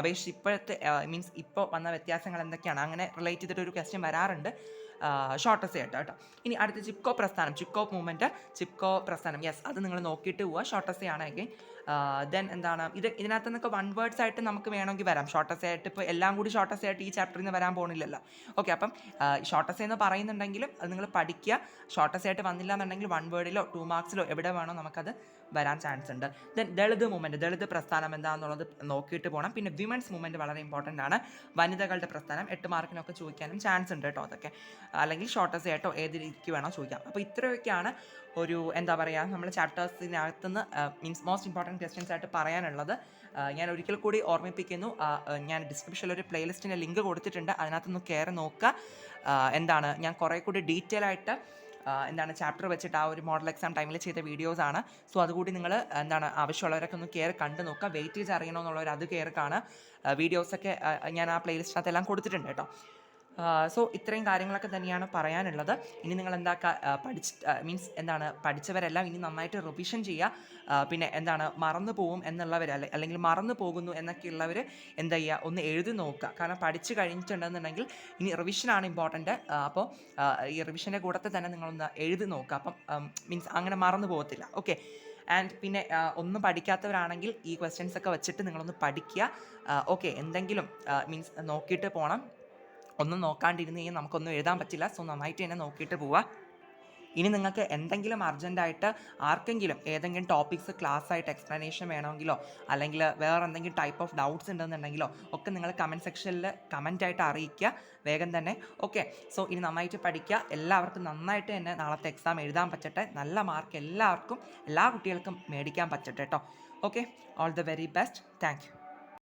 അപേക്ഷിച്ച് ഇപ്പോഴത്തെ മീൻസ് ഇപ്പോൾ വന്ന വ്യത്യാസങ്ങൾ എന്തൊക്കെയാണ്, അങ്ങനെ റിലേറ്റ് ചെയ്തിട്ടൊരു ക്വസ്റ്റ്യൻ വരാറുണ്ട് ഷോർട്ടസ്റ്റ് ആയിട്ട് കേട്ടോ. ഇനി അടുത്ത ചിപ്കോ പ്രസ്ഥാനം, യെസ്, അത് നിങ്ങൾ നോക്കിയിട്ട് പോവുക, ഷോർട്ടസ്റ്റ് ആണെങ്കിൽ. ദെൻ എന്താണ് ഇതിനകത്ത് നിന്നൊക്കെ വൺ വേർഡ്സ് ആയിട്ട് നമുക്ക് വേണമെങ്കിൽ വരാം. ഷോർട്ടസ്റ്റ് ആയിട്ട് ഇപ്പോൾ എല്ലാം കൂടി ഷോർട്ടസ്റ്റ് ആയിട്ട് ഈ ചാപ്റ്ററിൽ നിന്ന് വരാൻ പോകുന്നില്ലല്ലോ. ഓക്കെ, അപ്പം ഷോർട്ടസ്റ്റ് എന്ന് പറയുന്നുണ്ടെങ്കിലും അത് നിങ്ങൾ പഠിക്കുക. ഷോർട്ടസ്റ്റ് ആയിട്ട് വന്നില്ല എന്നുണ്ടെങ്കിൽ 1 വേർഡിലോ 2 മാർക്സിലോ എവിടെ വേണോ നമുക്കത് വരാൻ ചാൻസ് ഉണ്ട്. ദെൻ ദളിത് പ്രസ്ഥാനം എന്താണെന്നുള്ളത് നോക്കിയിട്ട് പോകണം. പിന്നെ വിമൻസ് മൂവ്മെൻറ്റ് വളരെ ഇമ്പോർട്ടൻ്റ് ആണ്. വനിതകളുടെ പ്രസ്ഥാനം 8 മാർക്കിനൊക്കെ ചോദിക്കാനും ചാൻസ് ഉണ്ട് കേട്ടോ. അതൊക്കെ അല്ലെങ്കിൽ ഷോർട്ടസ്റ്റ് ആയിട്ടോ ഏത് രീതിക്ക് വേണോ ചോദിക്കാം. അപ്പോൾ ഇത്രയൊക്കെയാണ് ഒരു എന്താ പറയുക നമ്മൾ ചാപ്റ്റേഴ്സിനകത്തുനിന്ന് മീൻസ് മോസ്റ്റ് ഇമ്പോർട്ടൻറ്റ് ക്വസ്റ്റ്യൻസ് ആയിട്ട് പറയാനുള്ളത്. ഞാൻ ഒരിക്കൽ കൂടി ഓർമ്മിപ്പിക്കുന്നു, ഞാൻ ഡിസ്ക്രിപ്ഷനിൽ ഒരു പ്ലേലിസ്റ്റിൻ്റെ ലിങ്ക് കൊടുത്തിട്ടുണ്ട്, അതിനകത്തൊന്ന് കയറി നോക്കുക. എന്താണ് ഞാൻ കുറേ കൂടി ഡീറ്റെയിൽ ആയിട്ട് ചാപ്റ്റർ വെച്ചിട്ട് ആ ഒരു മോഡൽ എക്സാം ടൈമിൽ ചെയ്ത വീഡിയോസാണ്. സോ അതുകൂടി നിങ്ങൾ ആവശ്യമുള്ളവരൊക്കെ ഒന്ന് കയറി കണ്ടു നോക്കുക. വെയിറ്റേജ് അറിയണമെന്നുള്ളവർ അത് കയറി കാണുക. വീഡിയോസൊക്കെ ഞാൻ ആ പ്ലേലിസ്റ്റിനകത്ത് എല്ലാം കൊടുത്തിട്ടുണ്ട് കേട്ടോ. സോ ഇത്രയും കാര്യങ്ങളൊക്കെ തന്നെയാണ് പറയാനുള്ളത്. ഇനി നിങ്ങൾ എന്താ മീൻസ് എന്താണ് പഠിച്ചവരെല്ലാം ഇനി നന്നായിട്ട് റിവിഷൻ ചെയ്യുക. പിന്നെ എന്താണ് മറന്നു പോകും എന്നുള്ളവർ അല്ലെങ്കിൽ മറന്നു പോകുന്നു എന്നൊക്കെയുള്ളവർ എന്താ ചെയ്യുക, ഒന്ന് എഴുതി നോക്കുക. കാരണം പഠിച്ചു കഴിഞ്ഞിട്ടുണ്ടെന്നുണ്ടെങ്കിൽ ഇനി റിവിഷനാണ് ഇമ്പോർട്ടൻറ്റ്. അപ്പോൾ ഈ റിവിഷൻ്റെ കൂട്ടത്തിൽ തന്നെ നിങ്ങളൊന്ന് എഴുതി നോക്കുക. അപ്പം മീൻസ് അങ്ങനെ മറന്നു പോകത്തില്ല. ഓക്കെ. ആൻഡ് പിന്നെ ഒന്നും പഠിക്കാത്തവരാണെങ്കിൽ ഈ ക്വസ്റ്റ്യൻസ് ഒക്കെ വെച്ചിട്ട് നിങ്ങളൊന്ന് പഠിക്കുക. ഓക്കെ. എന്തെങ്കിലും മീൻസ് നോക്കിയിട്ട് പോകണം. ഒന്നും നോക്കാണ്ടിരുന്ന് കഴിഞ്ഞാൽ നമുക്കൊന്നും എഴുതാൻ പറ്റില്ല. സോ നന്നായിട്ട് തന്നെ നോക്കിയിട്ട് പോവുക. ഇനി നിങ്ങൾക്ക് എന്തെങ്കിലും അർജൻറ്റായിട്ട് ആർക്കെങ്കിലും ഏതെങ്കിലും ടോപ്പിക്സ് ക്ലാസ് ആയിട്ട് എക്സ്പ്ലനേഷൻ വേണമെങ്കിലോ അല്ലെങ്കിൽ വേറെ എന്തെങ്കിലും ടൈപ്പ് ഓഫ് ഡൗട്ട്സ് ഉണ്ടെന്നുണ്ടെങ്കിലോ ഒക്കെ നിങ്ങൾ കമൻറ്റ് സെക്ഷനിൽ കമൻറ്റായിട്ട് അറിയിക്കുക വേഗം തന്നെ. ഓക്കെ. സോ ഇനി നന്നായിട്ട് പഠിക്കുക. എല്ലാവർക്കും നന്നായിട്ട് തന്നെ നാളത്തെ എക്സാം എഴുതാൻ പറ്റട്ടെ. നല്ല മാർക്ക് എല്ലാവർക്കും, എല്ലാ കുട്ടികൾക്കും മേടിക്കാൻ പറ്റട്ടെ കേട്ടോ. Okay. All the very best. Thank you.